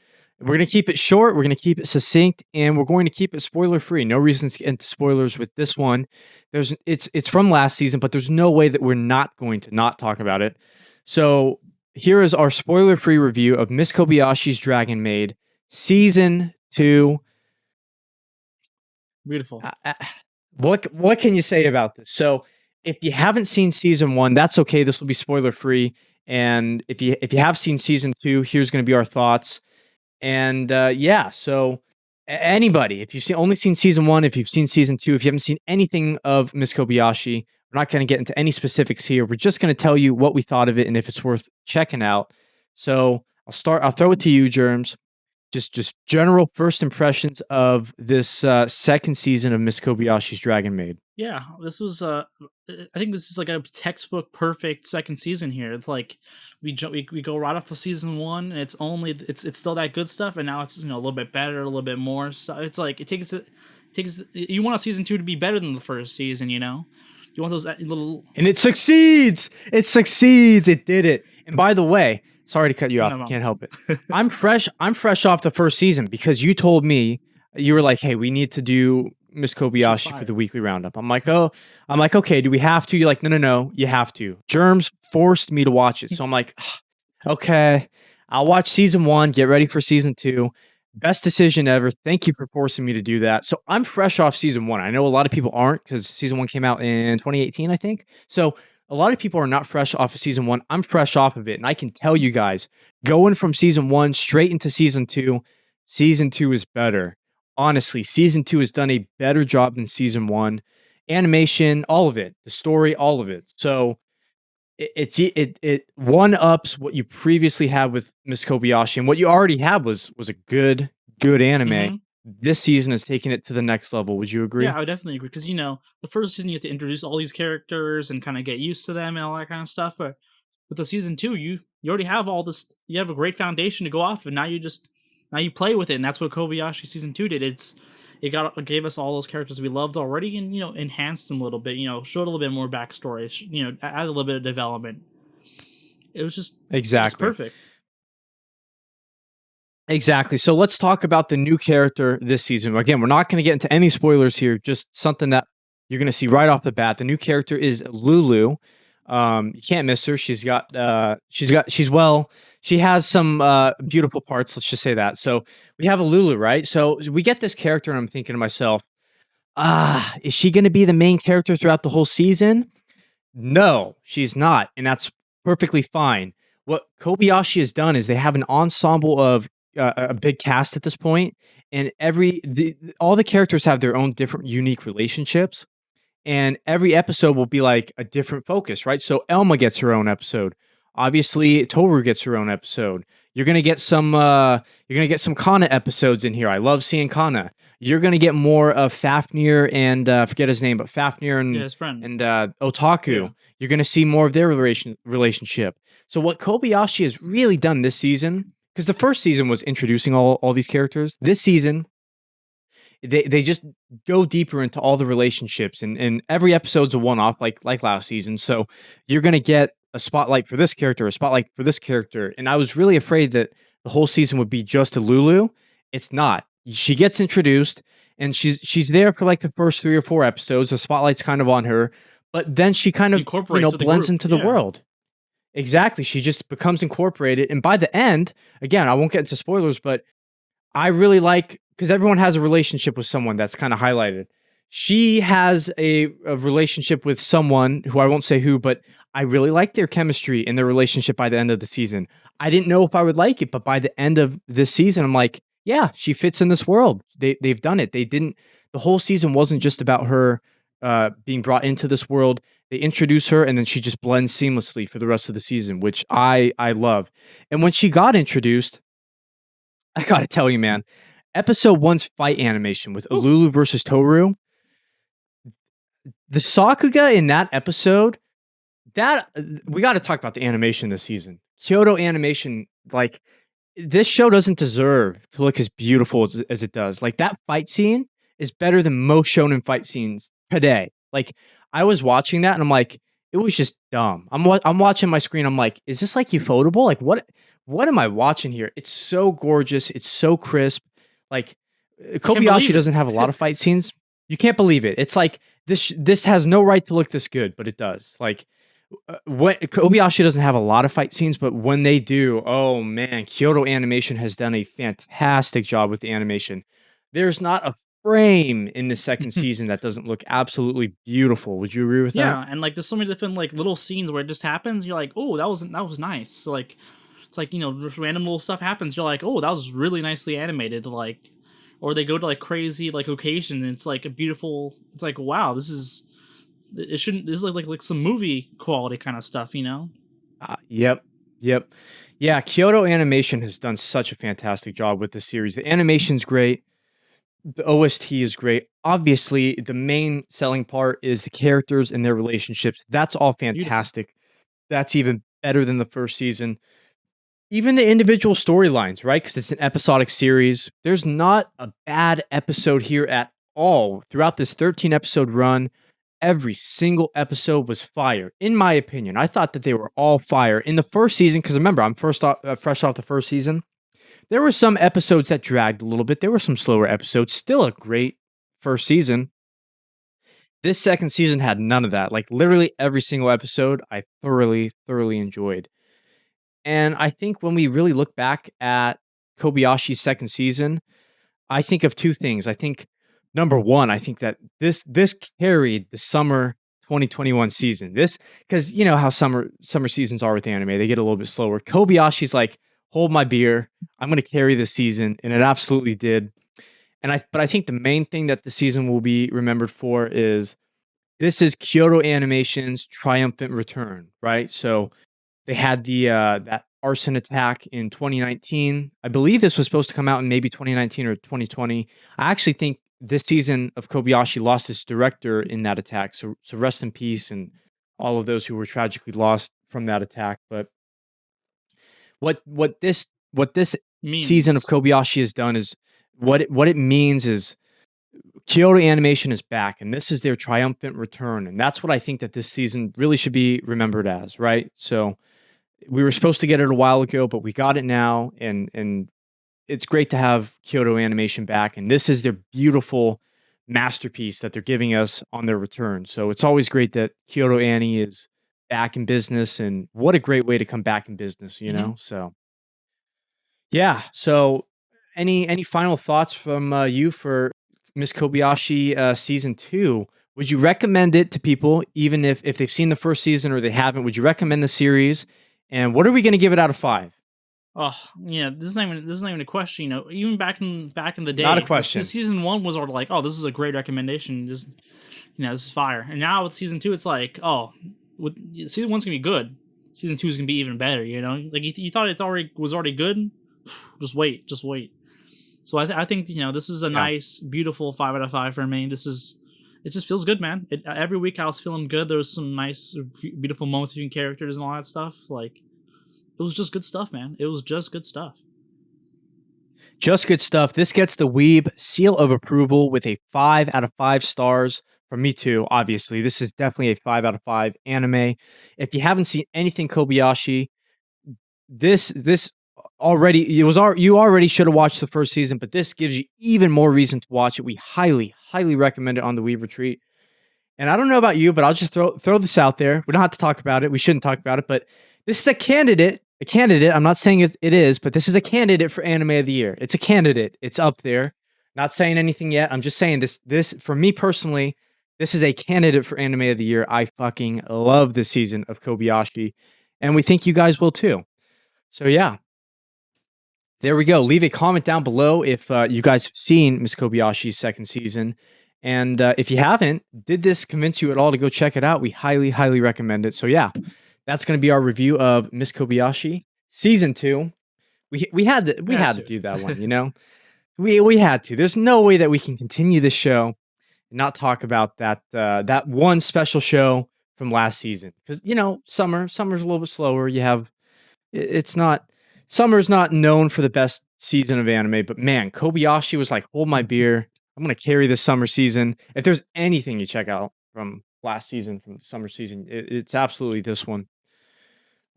We're going to keep it short. We're going to keep it succinct, and we're going to keep it spoiler-free. No reason to get into spoilers with this one. It's from last season, but there's no way that we're not going to not talk about it. So here is our spoiler-free review of Miss Kobayashi's Dragon Maid, Season 2. Beautiful. What can you say about this? So if you haven't seen Season 1, that's okay. This will be spoiler-free. And if you have seen Season 2, here's going to be our thoughts. And yeah, so anybody, if you've only seen Season 1, if you've seen Season 2, if you haven't seen anything of Miss Kobayashi, we're not going to get into any specifics here. We're just going to tell you what we thought of it and if it's worth checking out. So I'll throw it to you, Germs. Just general first impressions of this second season of Miss Kobayashi's Dragon Maid. Yeah, this was I think this is like a textbook perfect second season here. It's like we go right off of season 1 and it's still that good stuff, and now it's a little bit better, a little bit more stuff. It's like it takes you want a season 2 to be better than the first season, you want those little, and it succeeds. It did it. And by the way, sorry to cut you off. I can't help it. I'm fresh off the first season because you told me, you were like, hey, we need to do Miss Kobayashi for the weekly roundup. I'm like, okay, do we have to? You're like, no, you have to. Germs forced me to watch it. So I'm like, okay, I'll watch season 1, get ready for season 2. Best decision ever. Thank you for forcing me to do that. So I'm fresh off season 1. I know a lot of people aren't because season 1 came out in 2018, I think. So a lot of people are not fresh off of season 1. I'm fresh off of it. And I can tell you guys, going from season 1 straight into season 2 is better. Honestly, season 2 has done a better job than season 1. Animation, all of it, the story, all of it. So it one-ups what you previously had with Miss Kobayashi, and what you already had was a good anime. Mm-hmm. This season has taken it to the next level. Would you agree? Yeah, I would definitely agree, because the first season you have to introduce all these characters and kind of get used to them and all that kind of stuff. But with the season 2, you already have all this. You have a great foundation to go off, and now you play with it, and that's what Kobayashi season 2 did. It gave us all those characters we loved already, and enhanced them a little bit. Showed a little bit more backstory. Added a little bit of development. It was just exactly perfect. Exactly. So let's talk about the new character this season. Again, we're not going to get into any spoilers here. Just something that you're going to see right off the bat. The new character is Lulu. You can't miss her. She has some beautiful parts. Let's just say that. So we have a Lulu, right? So we get this character, and I'm thinking to myself, is she going to be the main character throughout the whole season? No, she's not. And that's perfectly fine. What Kobayashi has done is they have an ensemble of a big cast at this point, and all the characters have their own different unique relationships. And every episode will be like a different focus, right? So Elma gets her own episode. Obviously, Toru gets her own episode. You're gonna get some Kana episodes in here. I love seeing Kana. You're gonna get more of Fafnir and I forget his name, but Fafnir and his friend and Otaku. Yeah. You're gonna see more of their relationship. So what Kobayashi has really done this season, because the first season was introducing all these characters. This season, they just go deeper into all the relationships, and every episode's a one-off, like last season. So you're gonna get a spotlight for this character, a spotlight for this character. And I was really afraid that the whole season would be just a Lulu. It's not. She gets introduced, and she's there for like the first 3 or 4 episodes. The spotlight's kind of on her, but then she kind of blends into the world. Exactly. She just becomes incorporated. And by the end, again, I won't get into spoilers, but I really like, because everyone has a relationship with someone that's kind of highlighted. She has a relationship with someone who I won't say who, but I really like their chemistry and their relationship by the end of the season. I didn't know if I would like it, but by the end of this season, I'm like, yeah, she fits in this world. They've done it. The whole season wasn't just about her being brought into this world. They introduce her, and then she just blends seamlessly for the rest of the season, which I love. And when she got introduced, I gotta tell you, man, episode 1's fight animation with Ululu versus Toru. The Sakuga in that episode, that we got to talk about the animation this season. Kyoto Animation, like, this show doesn't deserve to look as beautiful as it does. Like, that fight scene is better than most shonen fight scenes today. Like, I was watching that and I'm like, it was just dumb. I'm watching my screen. I'm like, is this like Ufotable? Like, what am I watching here? It's so gorgeous. It's so crisp. Like, Kobayashi doesn't have a lot of fight scenes. You can't believe it. It's like this has no right to look this good, but it does. Like, what Kobayashi doesn't have a lot of fight scenes, but when they do, oh man, Kyoto Animation has done a fantastic job with the animation. There's not a frame in the second season that doesn't look absolutely beautiful. Would you agree with that? Yeah, and like there's so many different like little scenes where it just happens. You're like, oh, that was nice. So, like, it's like, you know, random little stuff happens. You're like, oh, that was really nicely animated. Like, or they go to like crazy like location and it's like a beautiful. It's like, wow, this is. It shouldn't. This is like some movie quality kind of stuff, you know. Yep. Yeah, Kyoto Animation has done such a fantastic job with this series. The animation's great. The OST is great. Obviously, the main selling part is the characters and their relationships. That's all fantastic. Beautiful. That's even better than the first season. Even the individual storylines, right? Because it's an episodic series. There's not a bad episode here at all. Throughout this 13-episode run, every single episode was fire, in my opinion. I thought that they were all fire. In the first season, because remember, I'm fresh off the first season, there were some episodes that dragged a little bit. There were some slower episodes. Still a great first season. This second season had none of that. Like, literally every single episode, I thoroughly enjoyed. And I think when we really look back at Kobayashi's second season, I think of two things. I think, number one, I think that this carried the summer 2021 season. This, because you know how summer seasons are with anime. They get a little bit slower. Kobayashi's like, hold my beer. I'm going to carry this season. And it absolutely did. But I think the main thing that the season will be remembered for is this is Kyoto Animation's triumphant return, right? So they had the that arson attack in 2019. I believe this was supposed to come out in maybe 2019 or 2020. I actually think this season of Kobayashi lost its director in that attack. So rest in peace and all of those who were tragically lost from that attack. But what this season of Kobayashi has done is what it means is Kyoto Animation is back, and this is their triumphant return. And that's what I think that this season really should be remembered as, right? So we were supposed to get it a while ago, but we got it now, and it's great to have Kyoto Animation back. And this is their beautiful masterpiece that they're giving us on their return. So it's always great that Kyoto Annie is back in business, and what a great way to come back in business, you know? So yeah. So any final thoughts from you for Miss Kobayashi season 2? Would you recommend it to people, even if they've seen the first season or they haven't? Would you recommend the series? And what are we going to give it out of 5? Oh yeah, this is not even a question. You know, even back in the day, not a question. Season 1 was already like, oh, this is a great recommendation. Just, you know, this is fire. And now with season 2, it's like, oh, season 1's gonna be good. Season 2 is gonna be even better. You know, like you thought it was already good. Just wait. So I think, you know, this is a nice, beautiful 5 out of 5 for me. It just feels good, man. Every week I was feeling good. There was some nice, beautiful moments between characters and all that stuff. Like, it was just good stuff, man. It was just good stuff. Just good stuff. This gets the Weeb seal of approval with a 5 out of 5 stars from me too. Obviously, this is definitely a 5 out of 5 anime. If you haven't seen anything Kobayashi, this already you already should have watched the first season, but this gives you even more reason to watch it. We highly recommend it on the Weeb Retreat. And I don't know about you, but I'll just throw this out there. We don't have to talk about it. We shouldn't talk about it, but this is a candidate. I'm not saying it is, but this is a candidate for Anime of the Year. It's a candidate. It's up there. Not saying anything yet. I'm just saying this for me personally, this is a candidate for Anime of the Year. I fucking love this season of Kobayashi, and we think you guys will too. So yeah. There we go. Leave a comment down below if you guys have seen Miss Kobayashi's second season. And if you haven't, did this convince you at all to go check it out? We highly recommend it. So yeah, that's going to be our review of Miss Kobayashi season 2. We had to do that one, you know. We had to. There's no way that we can continue this show and not talk about that one special show from last season. Because summer's a little bit slower. You have it's not summer's not known for the best season of anime, but man, Kobayashi was like, hold my beer. I'm gonna carry this summer season. If there's anything you check out from last season, from the summer season, it's absolutely this one.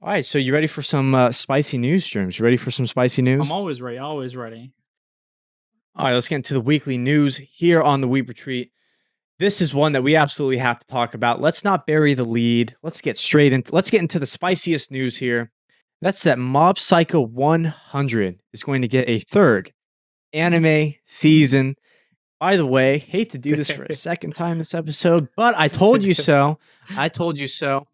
All right, so you ready for some spicy news, Germs? You ready for some spicy news? I'm always ready. Always ready. All right, let's get into the weekly news here on the Weeb Retreat. This is one that we absolutely have to talk about. Let's not bury the lead. Let's get into the spiciest news here. That's that Mob Psycho 100 is going to get a third anime season. By the way, hate to do this for a second time this episode, but I told you so. I told you so.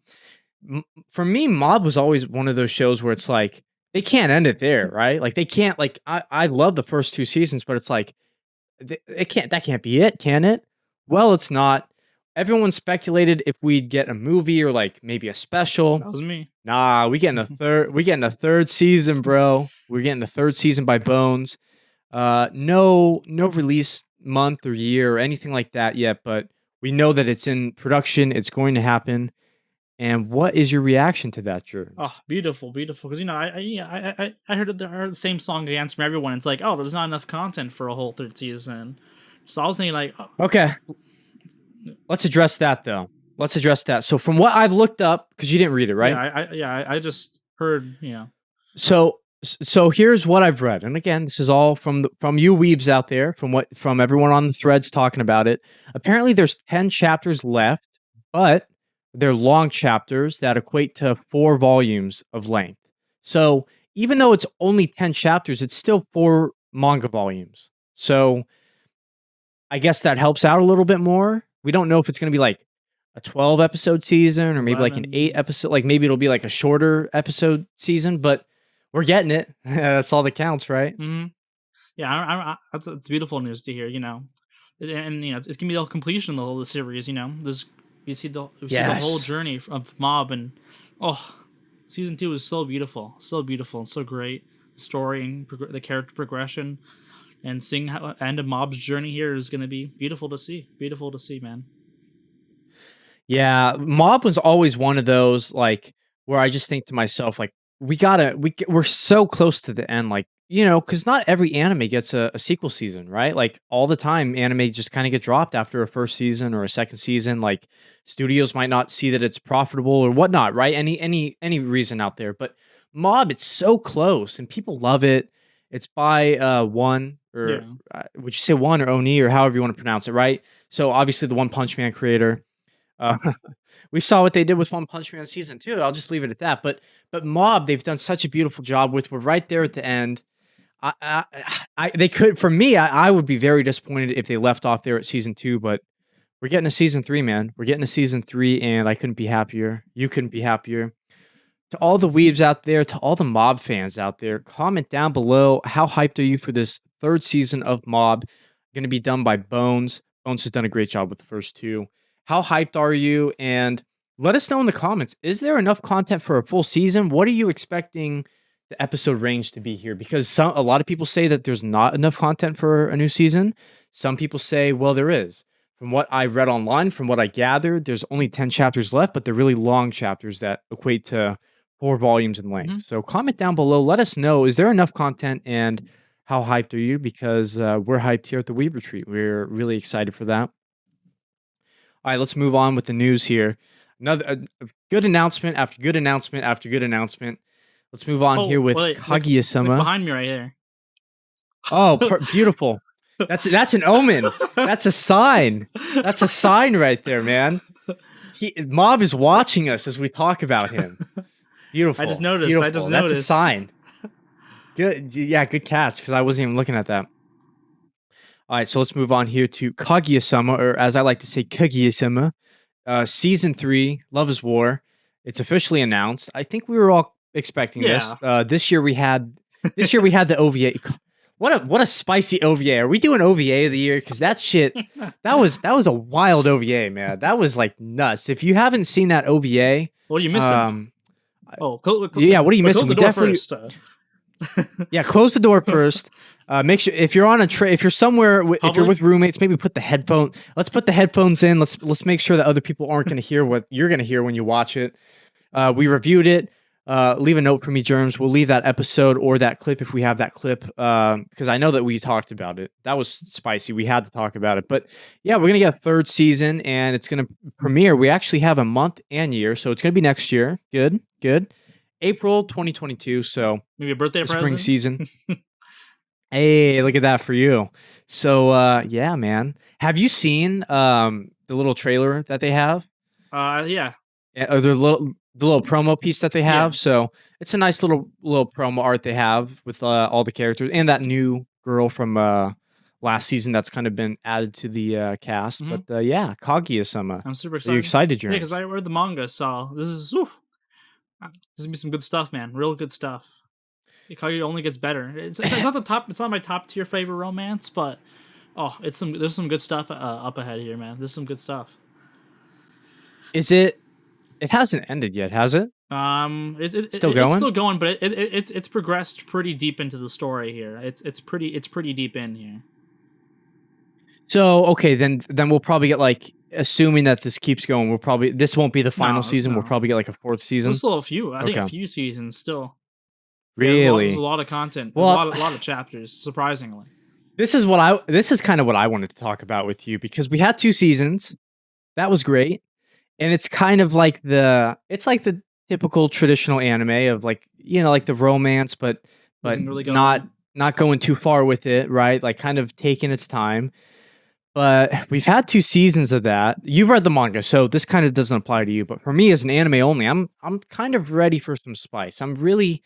For me, Mob was always one of those shows where it's like, they can't end it there, right? Like they can't, like, I love the first 2 seasons, but it's like, that can't be it, can it? Well, it's not. Everyone speculated if we'd get a movie or like maybe a special. That was me. Nah, we're getting a third season, bro. We're getting the third season by Bones. No release month or year or anything like that yet, but we know that it's in production. It's going to happen. And what is your reaction to that, Jerry? Oh, beautiful. Because I heard the same song against from everyone. It's like, oh, there's not enough content for a whole third season. So I was thinking, like, oh. Okay, let's address that though. Let's address that. So from what I've looked up, because you didn't read it, right? Yeah, I just heard, So here's what I've read, and again, this is all from you weebs out there, from everyone on the threads talking about it. Apparently, there's 10 chapters left, but they're long chapters that equate to 4 volumes of length. So even though it's only 10 chapters, it's still 4 manga volumes. So I guess that helps out a little bit more. We don't know if it's going to be like a 12 episode season or maybe 11. Like an 8 episode, like maybe it'll be like a shorter episode season, but we're getting it. That's all that counts, right? Mm-hmm. Yeah, it's beautiful news to hear, and it's gonna be the completion of the whole series. We see the whole journey of Mob, and season 2 is so beautiful, and so great. The story and the character progression, and seeing how end of Mob's journey here is gonna be beautiful to see. Beautiful to see, man. Yeah, Mob was always one of those like where I just think to myself like, we're so close to the end, like, because not every anime gets a sequel season, right? Like all the time, anime just kind of get dropped after a first season or a second season. Like studios might not see that it's profitable or whatnot, right? Any reason out there, but Mob, it's so close and people love it. It's by One or would you say One or Oni or however you want to pronounce it, right? So obviously the One Punch Man creator. We saw what they did with One Punch Man season 2. I'll just leave it at that. But Mob, they've done such a beautiful job with. We're right there at the end. They could, for me, I would be very disappointed if they left off there at season 2. But we're getting a season 3, man. We're getting a season 3, and I couldn't be happier. You couldn't be happier. To all the weebs out there, to all the Mob fans out there, comment down below. How hyped are you for this third season of Mob? Going to be done by Bones. Bones has done a great job with the first 2. How hyped are you? And let us know in the comments. Is there enough content for a full season? What are you expecting the episode range to be here? Because a lot of people say that there's not enough content for a new season. Some people say, well, there is. From what I read online, from what I gathered, there's only 10 chapters left, but they're really long chapters that equate to 4 volumes in length. Mm-hmm. So comment down below. Let us know. Is there enough content? And how hyped are you? Because we're hyped here at the Weeb Retreat. We're really excited for that. All right, let's move on with the news here. Another good announcement after good announcement after good announcement. Let's move on here with Kaguya-sama. Look behind me right there. Oh, beautiful. That's an omen. That's a sign. That's a sign right there, man. Mob is watching us as we talk about him. Beautiful. I just noticed. Beautiful. That's a sign. Good. Yeah, good catch, because I wasn't even looking at that. All right, so let's move on here to Kaguya-sama, or as I like to say, Kaguya-sama. Season 3, Love is War. It's officially announced. I think we were all expecting this. This year we had the OVA. What a spicy OVA. Are we doing OVA of the year? Because that shit, that was a wild OVA, man. That was like nuts. If you haven't seen that OVA, what are you missing? What are you missing? Close the door first. Yeah, close the door first. Make sure if you're on a if you're somewhere, if you're with roommates, maybe put the headphone. Let's put the headphones in. Let's make sure that other people aren't going to hear what you're going to hear when you watch it. We reviewed it. Leave a note for me, Germs. We'll leave that episode or that clip if we have that clip, because I know that we talked about it. That was spicy. We had to talk about it. But yeah, we're gonna get a third season, and it's gonna premiere. We actually have a month and year, so it's gonna be next year. Good. April 2022. So maybe a birthday present. Spring season. Hey, look at that for you. So yeah, man. Have you seen the little trailer that they have? Yeah. Or the little promo piece that they have. Yeah. So it's a nice little promo art they have with all the characters and that new girl from last season that's kind of been added to the cast. Mm-hmm. But yeah, Kaguya-sama. I'm super excited. Are you excited, Jeremy? Yeah, because I read the manga, so this is gonna be some good stuff, man. Real good stuff. Kaguya only gets better. It's not the top. It's not my top tier favorite romance, but there's some good stuff up ahead here, man. There's some good stuff. Is it? It hasn't ended yet, has it? Still going? It's still going, but it's progressed pretty deep into the story here. It's pretty deep in here. So okay, then we'll probably get like, assuming that this keeps going, this won't be the final season. No. We'll probably get like a fourth season. There's still a few. I think a few seasons still. Really? There's a lot of content. There's a lot of chapters, surprisingly. This is kind of what I wanted to talk about with you, because we had 2 seasons. That was great. And it's kind of like the typical traditional anime of like, like the romance, but really not going too far with it, right? Like kind of taking its time. But we've had 2 seasons of that. You've read the manga, so this kind of doesn't apply to you. But for me as an anime only, I'm kind of ready for some spice. I'm ready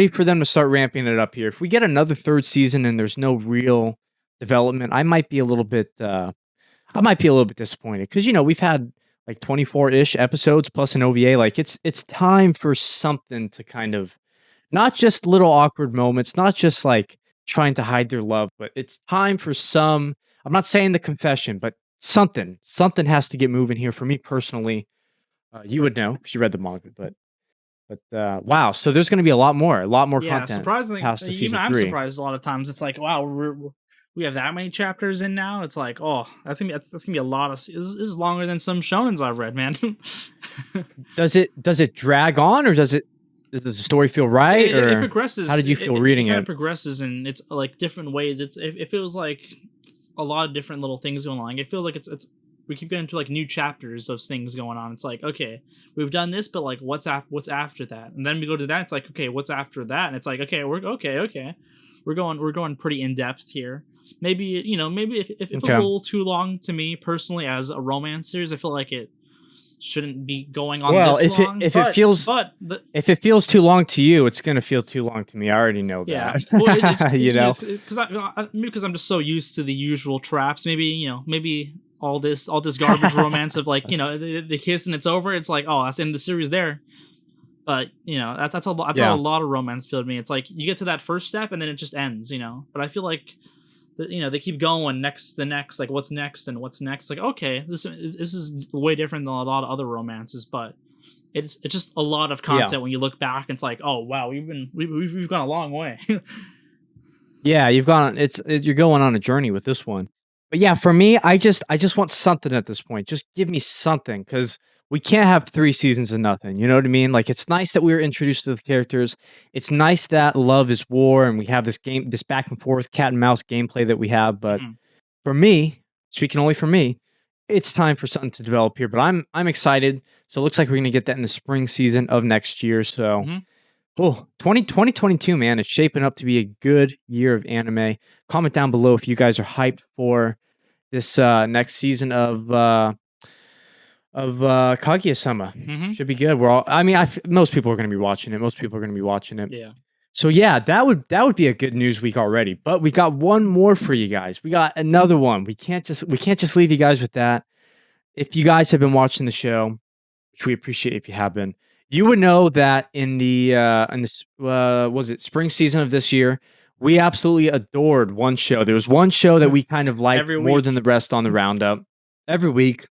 for them to start ramping it up here. If we get another 3rd season and there's no real development, I might be a little bit disappointed, because we've had like 24-ish episodes plus an OVA. Like it's time for something to kind of, not just little awkward moments, not just like trying to hide their love, but it's time for some, I'm not saying the confession, but something has to get moving here for me personally. You would know because you read the manga, but wow. So there's going to be a lot more content. Surprisingly, past the season I'm 3. surprised a lot of times. It's like, wow, we have that many chapters in now. It's like, that's gonna be a lot of. This is longer than some shonens I've read, man. Does it drag on, or does the story feel right? It progresses. How did you feel reading it? It progresses, and it's like different ways. It feels like a lot of different little things going on. It feels like it's we keep getting to like new chapters of things going on. It's like, okay, we've done this, but like what's after that? And then we go to that. It's like, okay, what's after that? And it's like, okay, we're going pretty in depth here. Maybe if it was a little too long to me personally as a romance series, I feel like it shouldn't be going on this long. If it feels too long to you, it's gonna feel too long to me. I already know that. Yeah, because I'm just so used to the usual traps. Maybe all this garbage romance of like the kiss and it's over. It's like, that's the end of the series there. But that's how a lot of romance feel to me. It's like you get to that first step and then it just ends. But I feel like they keep going the next, like what's next and what's next. Like, okay, this is way different than a lot of other romances, but it's just a lot of content when you look back. It's like, oh wow, we've gone a long way. Yeah, you're going on a journey with this one. But yeah, for me, I just want something at this point. Just give me something, because we can't have 3 seasons of nothing. You know what I mean? Like, it's nice that we were introduced to the characters. It's nice that love is war, and we have this back and forth cat and mouse gameplay that we have. But for me, speaking only for me, it's time for something to develop here. But I'm excited. So it looks like we're gonna get that in the spring season of next year. So. 2022, man, it's shaping up to be a good year of anime. Comment down below if you guys are hyped for this next season of Kaguya-sama. Should be good. Most people are going to be watching it. Yeah. So yeah, that would be a good news week already. But we got one more for you guys. We got another one. We can't just leave you guys with that. If you guys have been watching the show, which we appreciate if you have been, you would know that in this was it spring season of this year, we absolutely adored one show. There was one show that we kind of liked more than the rest on the roundup. Every week,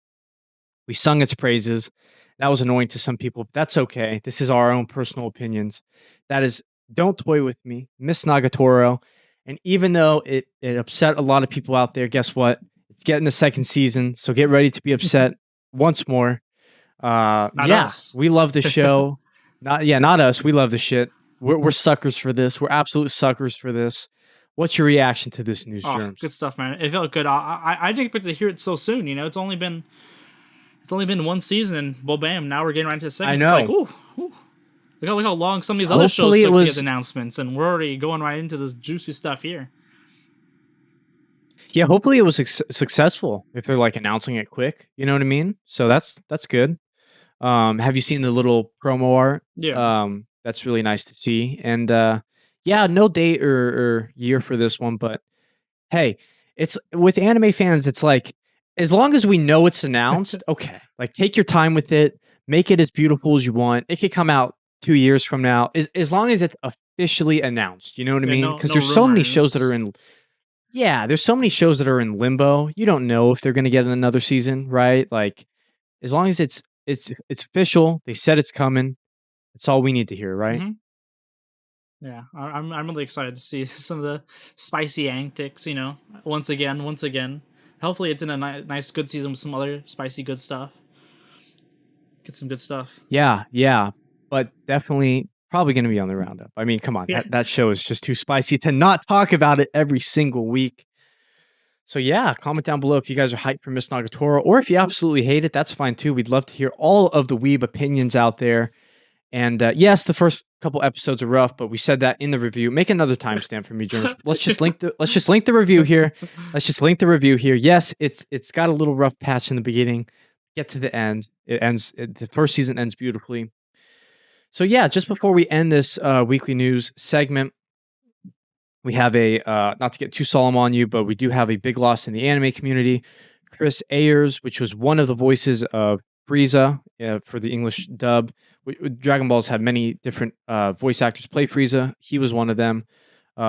we sung its praises. That was annoying to some people, but that's okay. This is our own personal opinions. That is Don't Toy With Me, Miss Nagatoro. And even though it upset a lot of people out there, guess what? It's getting the second season, so get ready to be upset once more. Not us. We love the show. Not us. We love the shit. We're suckers for this. We're absolute suckers for this. What's your reaction to this news, Germs? Good stuff, man. It felt good. I didn't expect to hear it so soon. You know, it's only been one season, and well, bam! Now we're getting right into the second. I know. It's like, ooh. Look how long some of these other shows took to get announcements, and we're already going right into this juicy stuff here. Yeah, hopefully it was successful. If they're like announcing it quick, you know what I mean. So that's good. Have you seen the little promo art? Yeah. That's really nice to see. And yeah, no date or year for this one, but hey, it's with anime fans. It's like as long as we know it's announced, okay. Like take your time with it. Make it as beautiful as you want. It could come out 2 years from now, as long as it's officially announced. You know what I mean? Because there's so many shows that are in. Yeah, there's so many shows that are in limbo. You don't know if they're going to get another season, right? Like, as long as it's official, they said it's coming. That's all we need to hear, right? Mm-hmm. Yeah, I'm really excited to see some of the spicy antics. You know, once again. Hopefully, it's in a nice, good season with some other spicy, good stuff. Get some good stuff. Yeah, but definitely probably going to be on the roundup. I mean, come on, that show is just too spicy to not talk about it every single week. So yeah, comment down below if you guys are hyped for Miss Nagatoro, or if you absolutely hate it. That's fine too. We'd love to hear all of the weeb opinions out there. And yes, the first couple episodes are rough, but we said that in the review. Make another timestamp for me, Germs. Let's just link the review here. Yes, it's got a little rough patch in the beginning. Get to the end. The first season ends beautifully. So yeah, just before we end this weekly news segment, we have a not to get too solemn on you, but we do have a big loss in the anime community. Chris Ayers, which was one of the voices of Frieza for the English dub. Dragon Ball's had many different voice actors play Frieza. He was one of them.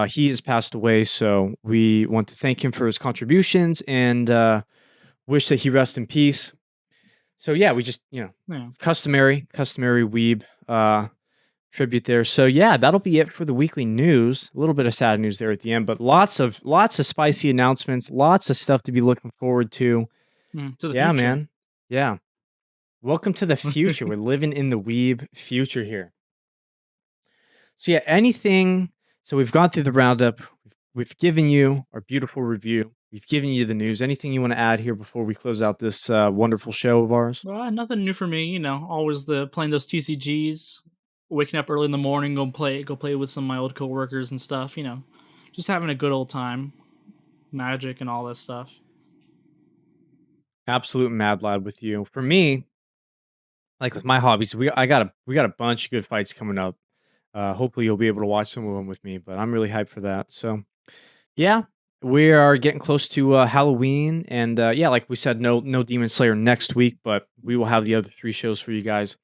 He has passed away, so we want to thank him for his contributions and wish that he rest in peace. So yeah, we just customary weeb tribute there. So yeah, that'll be it for the weekly news. A little bit of sad news there at the end, but lots of spicy announcements, lots of stuff to be looking forward to. To the future. Man. Yeah. Welcome to the future. We're living in the weeb future here. So yeah, anything. So we've gone through the roundup. We've given you our beautiful review. We've given you the news. Anything you want to add here before we close out this wonderful show of ours? Well, nothing new for me. You know, always playing those TCGs, waking up early in the morning, go play with some of my old coworkers and stuff. You know, just having a good old time, magic and all that stuff. Absolute mad lad with you. For me, like with my hobbies, we got a bunch of good fights coming up. Hopefully you'll be able to watch some of them with me, but I'm really hyped for that. So yeah, we are getting close to Halloween, and yeah, like we said, no Demon Slayer next week, but we will have the other 3 shows for you guys.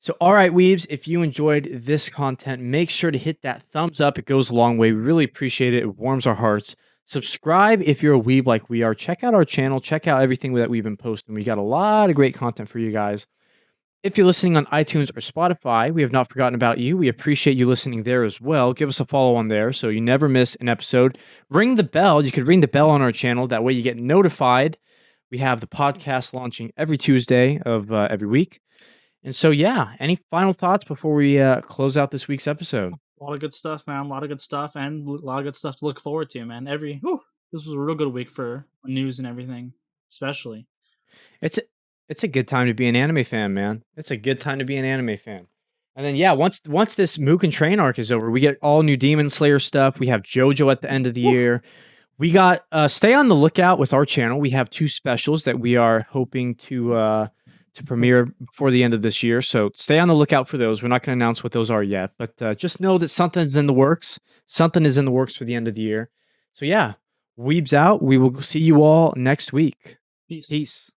So all right, weebs, if you enjoyed this content, make sure to hit that thumbs up. It goes a long way. We really appreciate it. It warms our hearts. Subscribe if you're a weeb like we are. Check out our channel. Check out everything that we've been posting. We got a lot of great content for you guys. If you're listening on iTunes or Spotify, we have not forgotten about you. We appreciate you listening there as well. Give us a follow on there so you never miss an episode. Ring the bell. You could ring the bell on our channel. That way you get notified. We have the podcast launching every Tuesday of every week. And so, yeah, any final thoughts before we close out this week's episode? A lot of good stuff, man. A lot of good stuff and a lot of good stuff to look forward to, man. This was a real good week for news and everything, especially. It's a good time to be an anime fan, man. It's a good time to be an anime fan. And then, yeah, once this Mugen Train Arc is over, we get all new Demon Slayer stuff. We have JoJo at the end of the year. We got, stay on the lookout with our channel. We have 2 specials that we are hoping to premiere before the end of this year. So stay on the lookout for those. We're not going to announce what those are yet, but just know that something's in the works. Something is in the works for the end of the year. So yeah, weebs out. We will see you all next week. Peace. Peace.